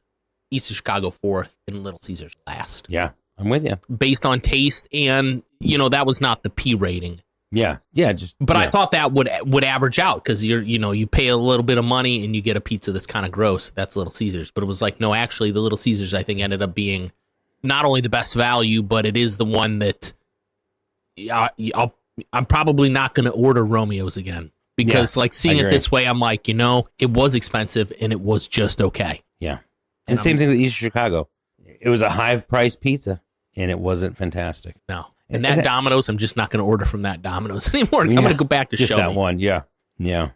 East of Chicago fourth, and Little Caesars last. Yeah, I'm with you. Based on taste, and that was not the P rating. Yeah, But I thought that would average out because you pay a little bit of money and you get a pizza that's kind of gross. That's Little Caesars, but it was like no, actually, the Little Caesars I think ended up being not only the best value, but it is the one that I'm probably not going to order Romeo's again because seeing it this way, I'm like, it was expensive and it was just okay. Yeah. And same thing with East Chicago. It was a high-priced pizza, and it wasn't fantastic. No. And that Domino's, I'm just not going to order from that Domino's anymore. I'm going to go back to just Shelby. That one, yeah.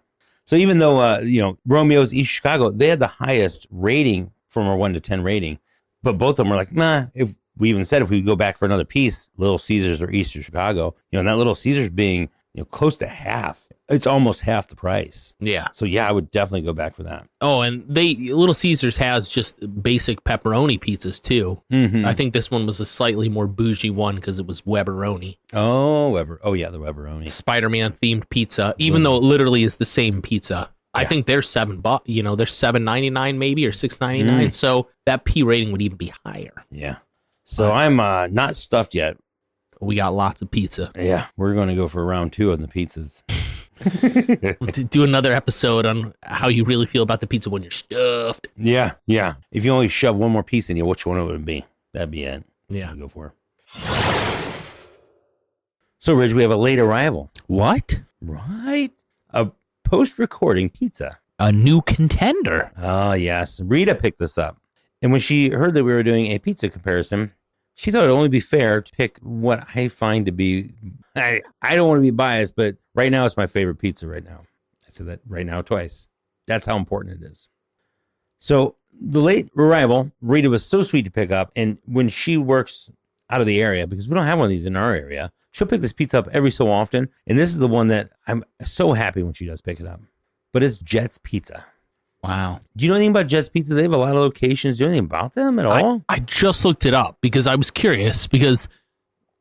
So even though, Romeo's East Chicago, they had the highest rating from our 1 to 10 rating, but both of them were like, nah, if we even said if we go back for another piece, Little Caesars or East Chicago, and that Little Caesars being, close to half. It's almost half the price. Yeah. So, I would definitely go back for that. Oh, and Little Caesars has just basic pepperoni pizzas, too. Mm-hmm. I think this one was a slightly more bougie one because it was Weberoni. Oh, Weber. Oh, yeah, the Weberoni. Spider-Man themed pizza, even though it literally is the same pizza. I think they're $7. You know, they're $7.99 maybe or $6.99. So that P rating would even be higher. Yeah. So I'm not stuffed yet. We got lots of pizza. Yeah, we're going to go for round 2 on the pizzas. We'll do another episode on how you really feel about the pizza when you're stuffed. Yeah. If you only shove one more piece in you, which one would it be? That'd be it. Yeah. Go for it. So, Ridge, we have a late arrival. What? Right? A post-recording pizza. A new contender. Oh, yes. Rita picked this up. And when she heard that we were doing a pizza comparison, she thought it would only be fair to pick what I find to be, I don't want to be biased, but right now it's my favorite pizza right now. I said that right now twice. That's how important it is. So the late arrival, Rita was so sweet to pick up. And when she works out of the area, because we don't have one of these in our area, she'll pick this pizza up every so often. And this is the one that I'm so happy when she does pick it up. But it's Jet's Pizza. Wow. Do you know anything about Jet's Pizza? They have a lot of locations. Do you know anything about them at all? I just looked it up because I was curious, because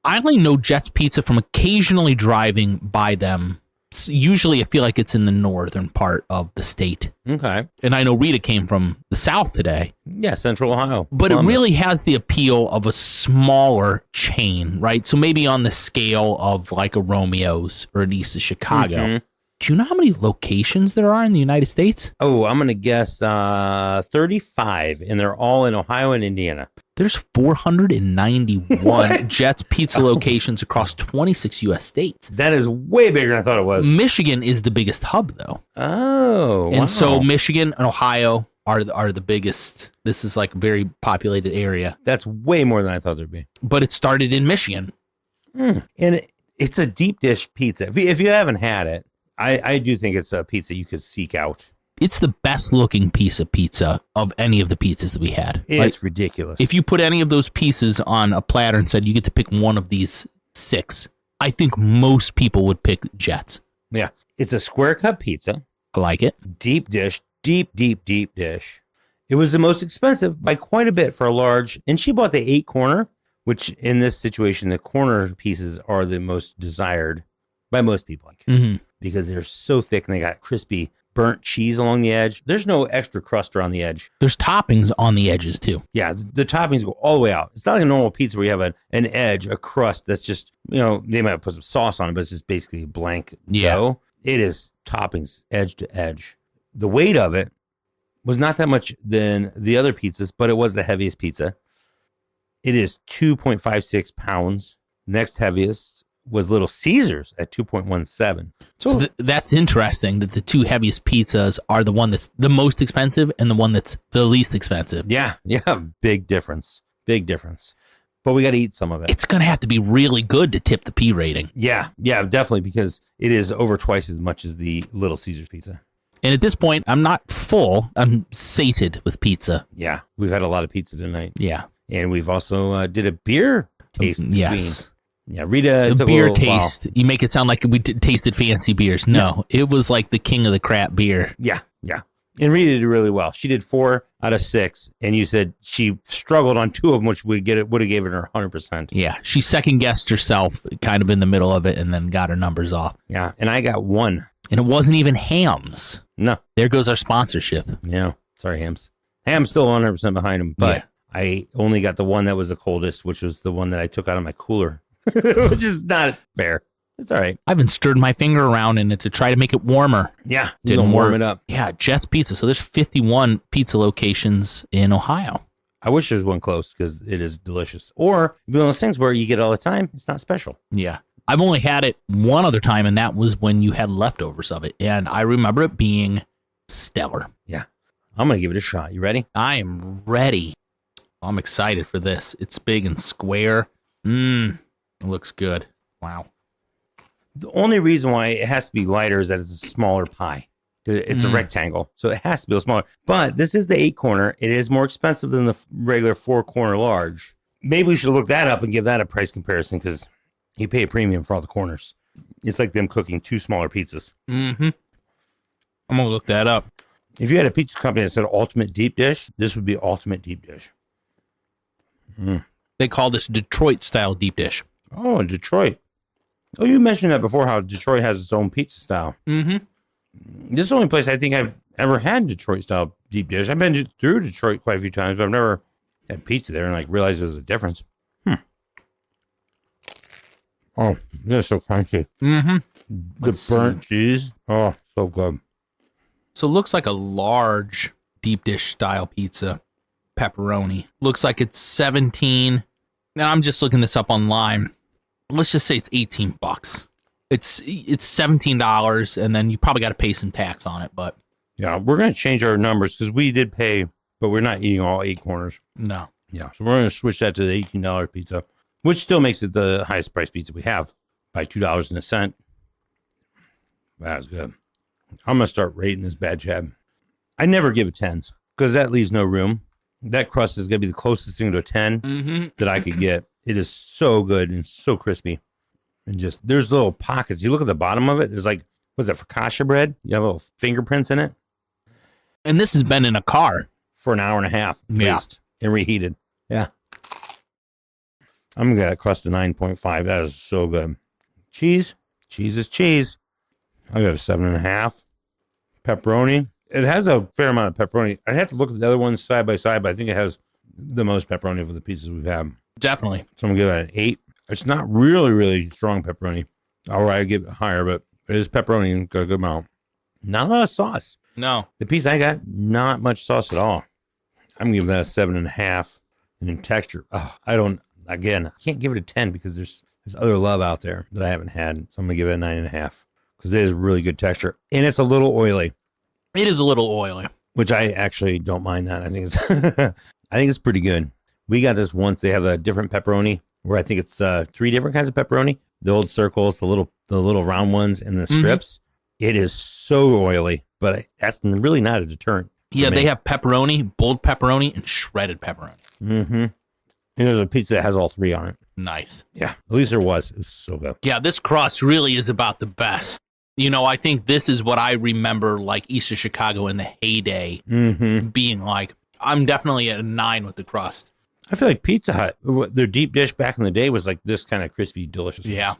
I only know Jet's Pizza from occasionally driving by them. Usually I feel like it's in the northern part of the state. Okay. And I know Rita came from the south today. Yeah, Central Ohio. But Columbus. it really has the appeal of a smaller chain, right? So maybe on the scale of like a Romeo's or an East of Chicago. Mm-hmm. Do you know how many locations there are in the United States? Oh, I'm going to guess 35, and they're all in Ohio and Indiana. There's 491 Jet's Pizza locations across 26 U.S. states. That is way bigger than I thought it was. Michigan is the biggest hub, though. Oh, and so Michigan and Ohio are the biggest. This is like a very populated area. That's way more than I thought there'd be. But it started in Michigan. And it's a deep dish pizza. If you haven't had it, I do think it's a pizza you could seek out. It's the best looking piece of pizza of any of the pizzas that we had. It's ridiculous. If you put any of those pieces on a platter and said you get to pick one of these 6, I think most people would pick Jet's. Yeah. It's a square cut pizza. I like it. Deep dish. Deep dish. It was the most expensive by quite a bit for a large. And she bought the 8 corner, which in this situation, the corner pieces are the most desired by most people. Because they're so thick and they got crispy burnt cheese along the edge. There's no extra crust around the edge. There's toppings on the edges too. Yeah, the toppings go all the way out. It's not like a normal pizza where you have an edge, a crust that's just, they might put some sauce on it, but it's just basically blank dough. It is toppings edge to edge. The weight of it was not that much than the other pizzas, but it was the heaviest pizza. It is 2.56 pounds. Next heaviest was Little Caesars at 2.17. So that's interesting that the 2 heaviest pizzas are the one that's the most expensive and the one that's the least expensive. Yeah. Big difference. But we got to eat some of it. It's going to have to be really good to tip the P rating. Yeah, definitely, because it is over twice as much as the Little Caesars pizza. And at this point, I'm not full. I'm sated with pizza. Yeah, we've had a lot of pizza tonight. Yeah. And we've also did a beer taste. Yes. Yeah, Rita the took beer a little taste. while. You make it sound like we tasted fancy beers. No, it was like the king of the crap beer. Yeah. And Rita did really well. She did 4 out of 6, and you said she struggled on 2 of them, which would have given her 100%. Yeah, she second guessed herself, kind of in the middle of it, and then got her numbers off. Yeah, and I got 1, and it wasn't even Hams. No, there goes our sponsorship. Yeah, sorry, Hams. Ham's still 100% behind him, but I only got the one that was the coldest, which was the one that I took out of my cooler. Which is not fair. It's all right. I haven't stirred my finger around in it to try to make it warmer. Yeah, didn't warm it up. Yeah, Jet's Pizza. So there's 51 pizza locations in Ohio. I wish there was one close because it is delicious. Or one of those things where you get it all the time. It's not special. Yeah. I've only had it one other time, and that was when you had leftovers of it. And I remember it being stellar. Yeah. I'm going to give it a shot. You ready? I am ready. I'm excited for this. It's big and square. It looks good. Wow. The only reason why it has to be lighter is that it's a smaller pie. It's a rectangle, so it has to be a little smaller. But this is the 8 corner. It is more expensive than the regular 4 corner large. Maybe we should look that up and give that a price comparison because you pay a premium for all the corners. It's like them cooking 2 smaller pizzas. I'm going to look that up. If you had a pizza company that said ultimate deep dish, this would be ultimate deep dish. They call this Detroit style deep dish. Oh, Detroit. Oh, you mentioned that before, how Detroit has its own pizza style. This is the only place I think I've ever had Detroit style deep dish. I've been through Detroit quite a few times, but I've never had pizza there and like realized there was a difference. Oh, this is so crunchy. Mm-hmm. The burnt cheese. Oh, so good. So it looks like a large deep dish style pizza. Pepperoni. Looks like it's 17. Now I'm just looking this up online. Let's just say it's $18. It's $17, and then you probably got to pay some tax on it. But yeah, we're going to change our numbers because we did pay, but we're not eating all 8 corners. No. Yeah, so we're going to switch that to the $18 pizza, which still makes it the highest price pizza we have by $2.01. That's good. I'm going to start rating this bad Chad. I never give it 10s because that leaves no room. That crust is going to be the closest thing to a 10 that I could get. It is so good and so crispy. And just, there's little pockets. You look at the bottom of it, there's like, what's that, focaccia bread? You have little fingerprints in it. And this has been in a car for an hour and a half, at least, and reheated. Yeah. I'm going to get that crust to 9.5. That is so good. Cheese. Cheese is cheese. I got a 7.5. Pepperoni. It has a fair amount of pepperoni. I'd have to look at the other ones side by side, but I think it has the most pepperoni of the pizzas we've had. Definitely. So I'm going to give it an 8. It's not really, really strong pepperoni. Or I give it higher, but it is pepperoni and got a good amount. Not a lot of sauce. No. The piece I got, not much sauce at all. I'm giving that a 7.5. And in texture, I can't give it a 10 because there's other love out there that I haven't had. So I'm going to give it a 9.5 because it is really good texture. And it's a little oily. It is a little oily. Which I actually don't mind that. I think it's pretty good. We got this once. They have a different pepperoni where I think it's 3 different kinds of pepperoni. The old circles, the little round ones, and the strips. It is so oily, but that's really not a deterrent. Yeah, they have pepperoni, bold pepperoni, and shredded pepperoni. Mm-hmm. And there's a pizza that has all 3 on it. Nice. Yeah, at least there was. It was so good. Yeah, this crust really is about the best. You know, I think this is what I remember like East of Chicago in the heyday being like. I'm definitely at a 9 with the crust. I feel like Pizza Hut, their deep dish back in the day was like this kind of crispy deliciousness. Yeah.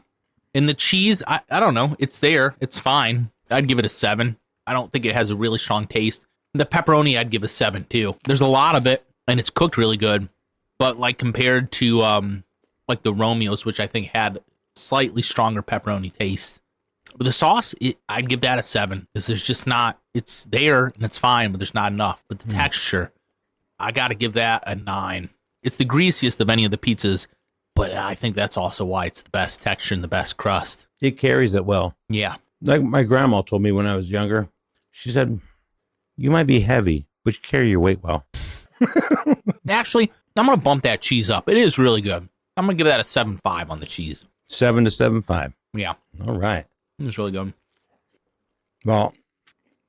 And the cheese, I don't know. It's there. It's fine. I'd give it a 7. I don't think it has a really strong taste. The pepperoni, I'd give a 7 too. There's a lot of it, and it's cooked really good. But like compared to like the Romeo's, which I think had slightly stronger pepperoni taste. But the sauce, I'd give that a 7. Because there's just not, it's there and it's fine, but there's not enough. But the texture, I got to give that a 9. It's the greasiest of any of the pizzas, but I think that's also why it's the best texture and the best crust. It carries it well. Yeah. Like my grandma told me when I was younger, she said, you might be heavy, but you carry your weight well. Actually, I'm going to bump that cheese up. It is really good. I'm going to give that a 7.5 on the cheese. 7 to 7.5. Yeah. All right. It was really good. Well,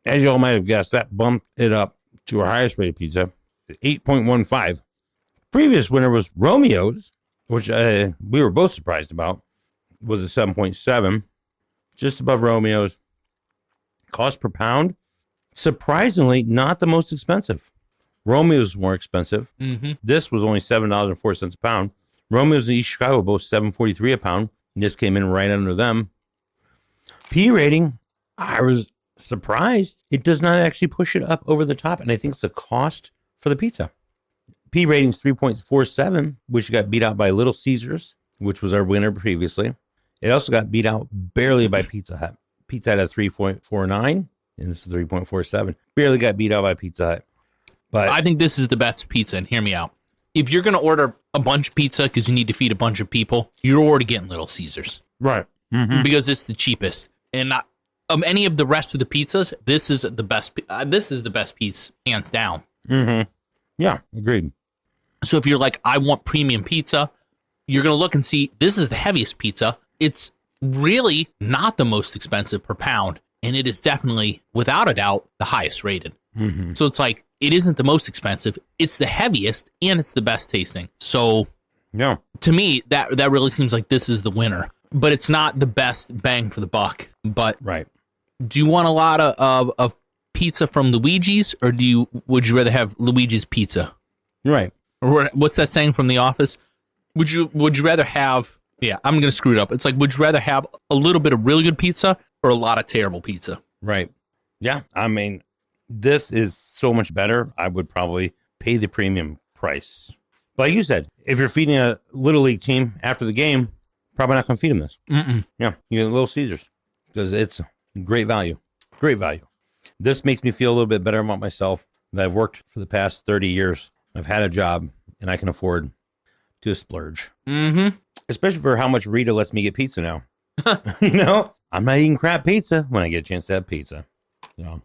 as you all might have guessed, that bumped it up to our highest rated pizza, 8.15. Previous winner was Romeo's, which we were both surprised about, was a 7.7, just above Romeo's. Cost per pound, surprisingly, not the most expensive. Romeo's was more expensive. This was only $7.04 a pound. Romeo's and East Chicago were both $7.43 a pound. This came in right under them. P rating, I was surprised. It does not actually push it up over the top, and I think it's the cost for the pizza. P rating's 3.47, which got beat out by Little Caesars, which was our winner previously. It also got beat out barely by Pizza Hut. Pizza Hut at 3.49, and this is 3.47. Barely got beat out by Pizza Hut. But I think this is the best pizza, and hear me out. If you're going to order a bunch of pizza because you need to feed a bunch of people, you're already getting Little Caesars. Right. Because it's the cheapest. And of any of the rest of the pizzas, this is the best. This is the best piece, hands down. Yeah, agreed. So if you're like, I want premium pizza, you're going to look and see, this is the heaviest pizza. It's really not the most expensive per pound. And it is definitely, without a doubt, the highest rated. So it's like, it isn't the most expensive. It's the heaviest and it's the best tasting. So yeah, to me, that really seems like this is the winner. But it's not the best bang for the buck. But right. Do you want a lot of pizza from Luigi's, or would you rather have Luigi's pizza? Right. Or what's that saying from The Office? Would you rather have? Yeah, I'm gonna screw it up. It's like, would you rather have a little bit of really good pizza or a lot of terrible pizza? Right. Yeah. I mean, this is so much better. I would probably pay the premium price. But like you said, if you're feeding a Little League team after the game, probably not going to feed them this. Yeah. You get Little Caesars because it's great value. Great value. This makes me feel a little bit better about myself. That I've worked for the past 30 years. I've had a job and I can afford to splurge. Especially for how much Rita lets me get pizza now. You know, I'm not eating crap pizza when I get a chance to have pizza. So,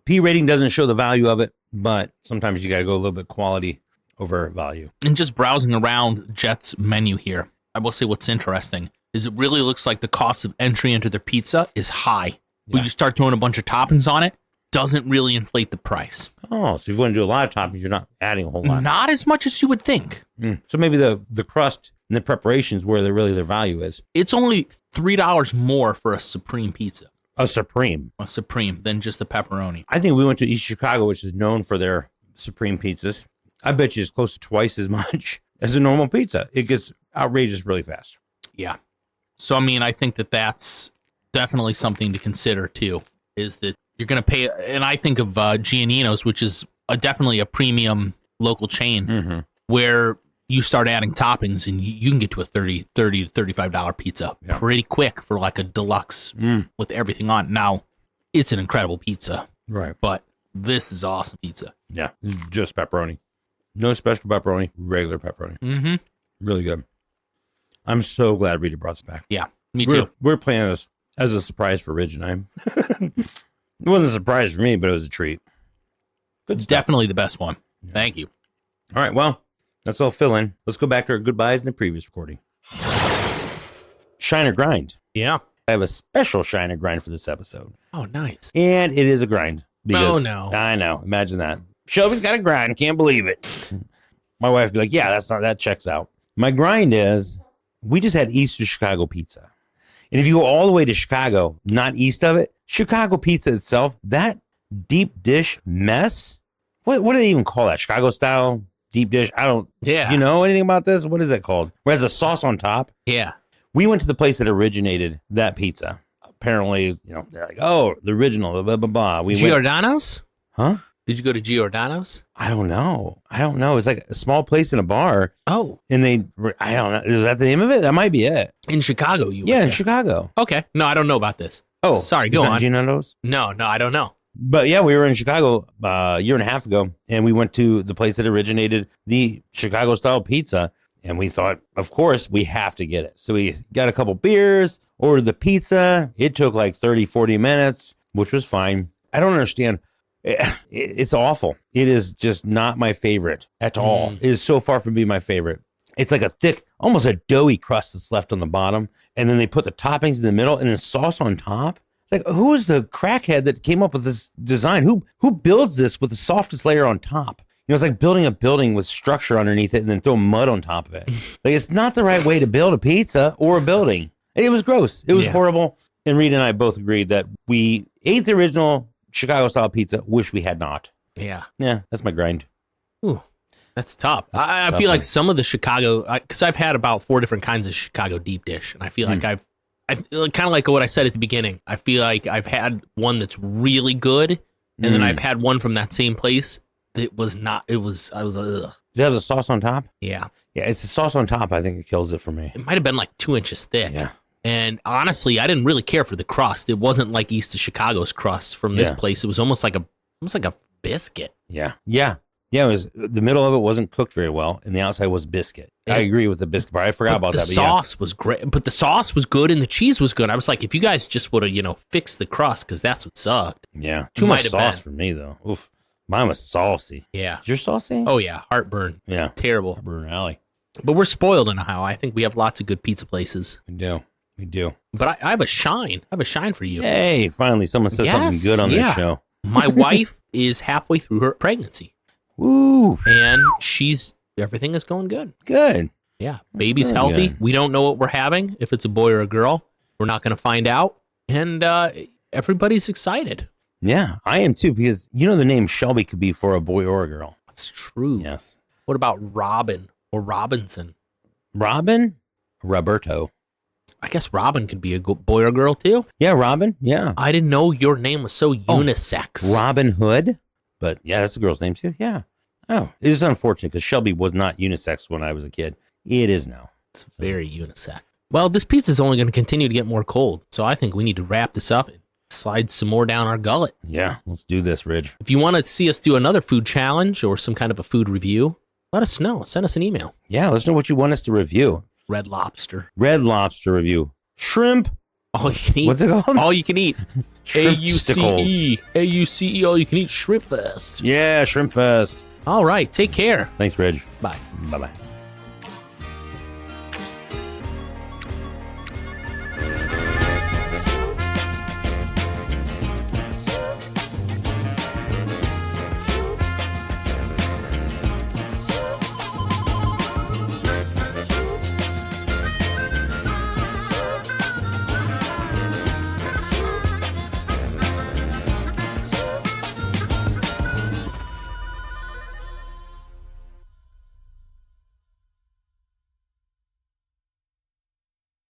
P rating doesn't show the value of it, but sometimes you got to go a little bit quality over value. And just browsing around Jet's menu here, I will say what's interesting is it really looks like the cost of entry into their pizza is high. When you start throwing a bunch of toppings on it, doesn't really inflate the price. Oh, so if you want to do a lot of toppings, you're not adding a whole lot. Not as much as you would think. So maybe the crust and the preparations where their value is. It's only $3 more for a Supreme pizza. A Supreme Than just the pepperoni. I think we went to East Chicago, which is known for their Supreme pizzas. I bet you it's close to twice as much as a normal pizza. It gets outrageous really fast. Yeah. So, I mean, I think that's definitely something to consider, too, is that you're going to pay. And I think of Giannino's, which is definitely a premium local chain, where you start adding toppings and you can get to a $30 to $35 pizza pretty quick for like a deluxe with everything on. Now, it's an incredible pizza. Right. But this is awesome pizza. Yeah. Just pepperoni. No special pepperoni, regular pepperoni. Really good. I'm so glad Rita brought us back. Yeah, me too. We're planning this as a surprise for Ridge and I. It wasn't a surprise for me, but it was a treat. Good stuff. Definitely the best one. Yeah. Thank you. All right, well, that's all fill in. Let's go back to our goodbyes in the previous recording. Shine or grind. Yeah. I have a special shine or grind for this episode. Oh, nice. And it is a grind. Oh, no. I know. Imagine that. Shelby's got a grind. Can't believe it. My wife would be like, yeah, that checks out. My grind is, we just had East of Chicago pizza. And if you go all the way to Chicago, not east of it, Chicago pizza itself, that deep dish mess, what do they even call that? Chicago style deep dish? Yeah. You know anything about this? What is that called? Where it has a sauce on top? Yeah. We went to the place that originated that pizza. Apparently, they're like, oh, the original, blah, blah, blah. Giordano's? Huh? Did you go to Giordano's? I don't know. It's like a small place in a bar. Oh. And I don't know. Is that the name of it? That might be it. In Chicago, in Chicago. Okay. No, I don't know about this. Oh. Sorry, go on. Giordano's? No, I don't know. But yeah, we were in Chicago a year and a half ago, and we went to the place that originated the Chicago style pizza. And we thought, of course, we have to get it. So we got a couple beers, ordered the pizza. It took like 30, 40 minutes, which was fine. I don't understand. It's awful. It is just not my favorite at all. It is so far from being my favorite. It's like a thick, almost a doughy crust that's left on the bottom. And then they put the toppings in the middle and then sauce on top. Like, who is the crackhead that came up with this design? Who builds this with the softest layer on top? It's like building a building with structure underneath it and then throw mud on top of it. Like, it's not the right way to build a pizza or a building. It was gross. It was horrible. And Rita and I both agreed that we ate the original Chicago style pizza. Wish we had not. Yeah. Yeah, that's my grind. Ooh, that's tough. I feel like some of the Chicago, because I've had about 4 different kinds of Chicago deep dish. And I feel like I kind of like what I said at the beginning. I feel like I've had one that's really good. And then I've had one from that same place. It was not, ugh. Does it have the sauce on top? Yeah. Yeah, it's the sauce on top. I think it kills it for me. It might have been like 2 inches thick. Yeah. And honestly, I didn't really care for the crust. It wasn't like East of Chicago's crust from this place. It was almost like a biscuit. Yeah. Yeah. Yeah, it was, the middle of it wasn't cooked very well, and the outside was biscuit. I agree with the biscuit part. I forgot about that. The sauce was great, but the sauce was good and the cheese was good. I was like, if you guys just would have, fixed the crust, because that's what sucked. Yeah. Too much sauce for me, though. Oof. Mine was saucy. Yeah. Is yours saucy? Oh, yeah. Heartburn. Yeah. Terrible. Heartburn Alley. But we're spoiled in Ohio. I think we have lots of good pizza places. We do. But I have a shine. I have a shine for you. Hey, finally someone says something good on this show. My wife is halfway through her pregnancy. Woo. And everything is going good. Good. Yeah. Baby's healthy. Good. We don't know what we're having, if it's a boy or a girl. We're not going to find out. And everybody's excited. Yeah, I am too, because the name Shelby could be for a boy or a girl. That's true. Yes. What about Robin or Robinson? Robin? Roberto. I guess Robin could be a boy or girl too. Yeah, Robin. Yeah. I didn't know your name was so unisex. Robin Hood. But yeah, that's a girl's name too. Yeah. Oh, it is unfortunate because Shelby was not unisex when I was a kid. It is now. It's very unisex. Well, this pizza's only going to continue to get more cold, so I think we need to wrap this up and slide some more down our gullet. Yeah, let's do this, Ridge. If you want to see us do another food challenge or some kind of a food review, let us know. Send us an email. Yeah, let us know what you want us to review. Red Lobster. Red Lobster review. Shrimp. All you can eat. What's it called? All you can eat. Shrimp AUCE. AUCE, all you can eat Shrimp Fest. Yeah, Shrimp Fest. All right, take care. Thanks, Ridge. Bye. Bye-bye.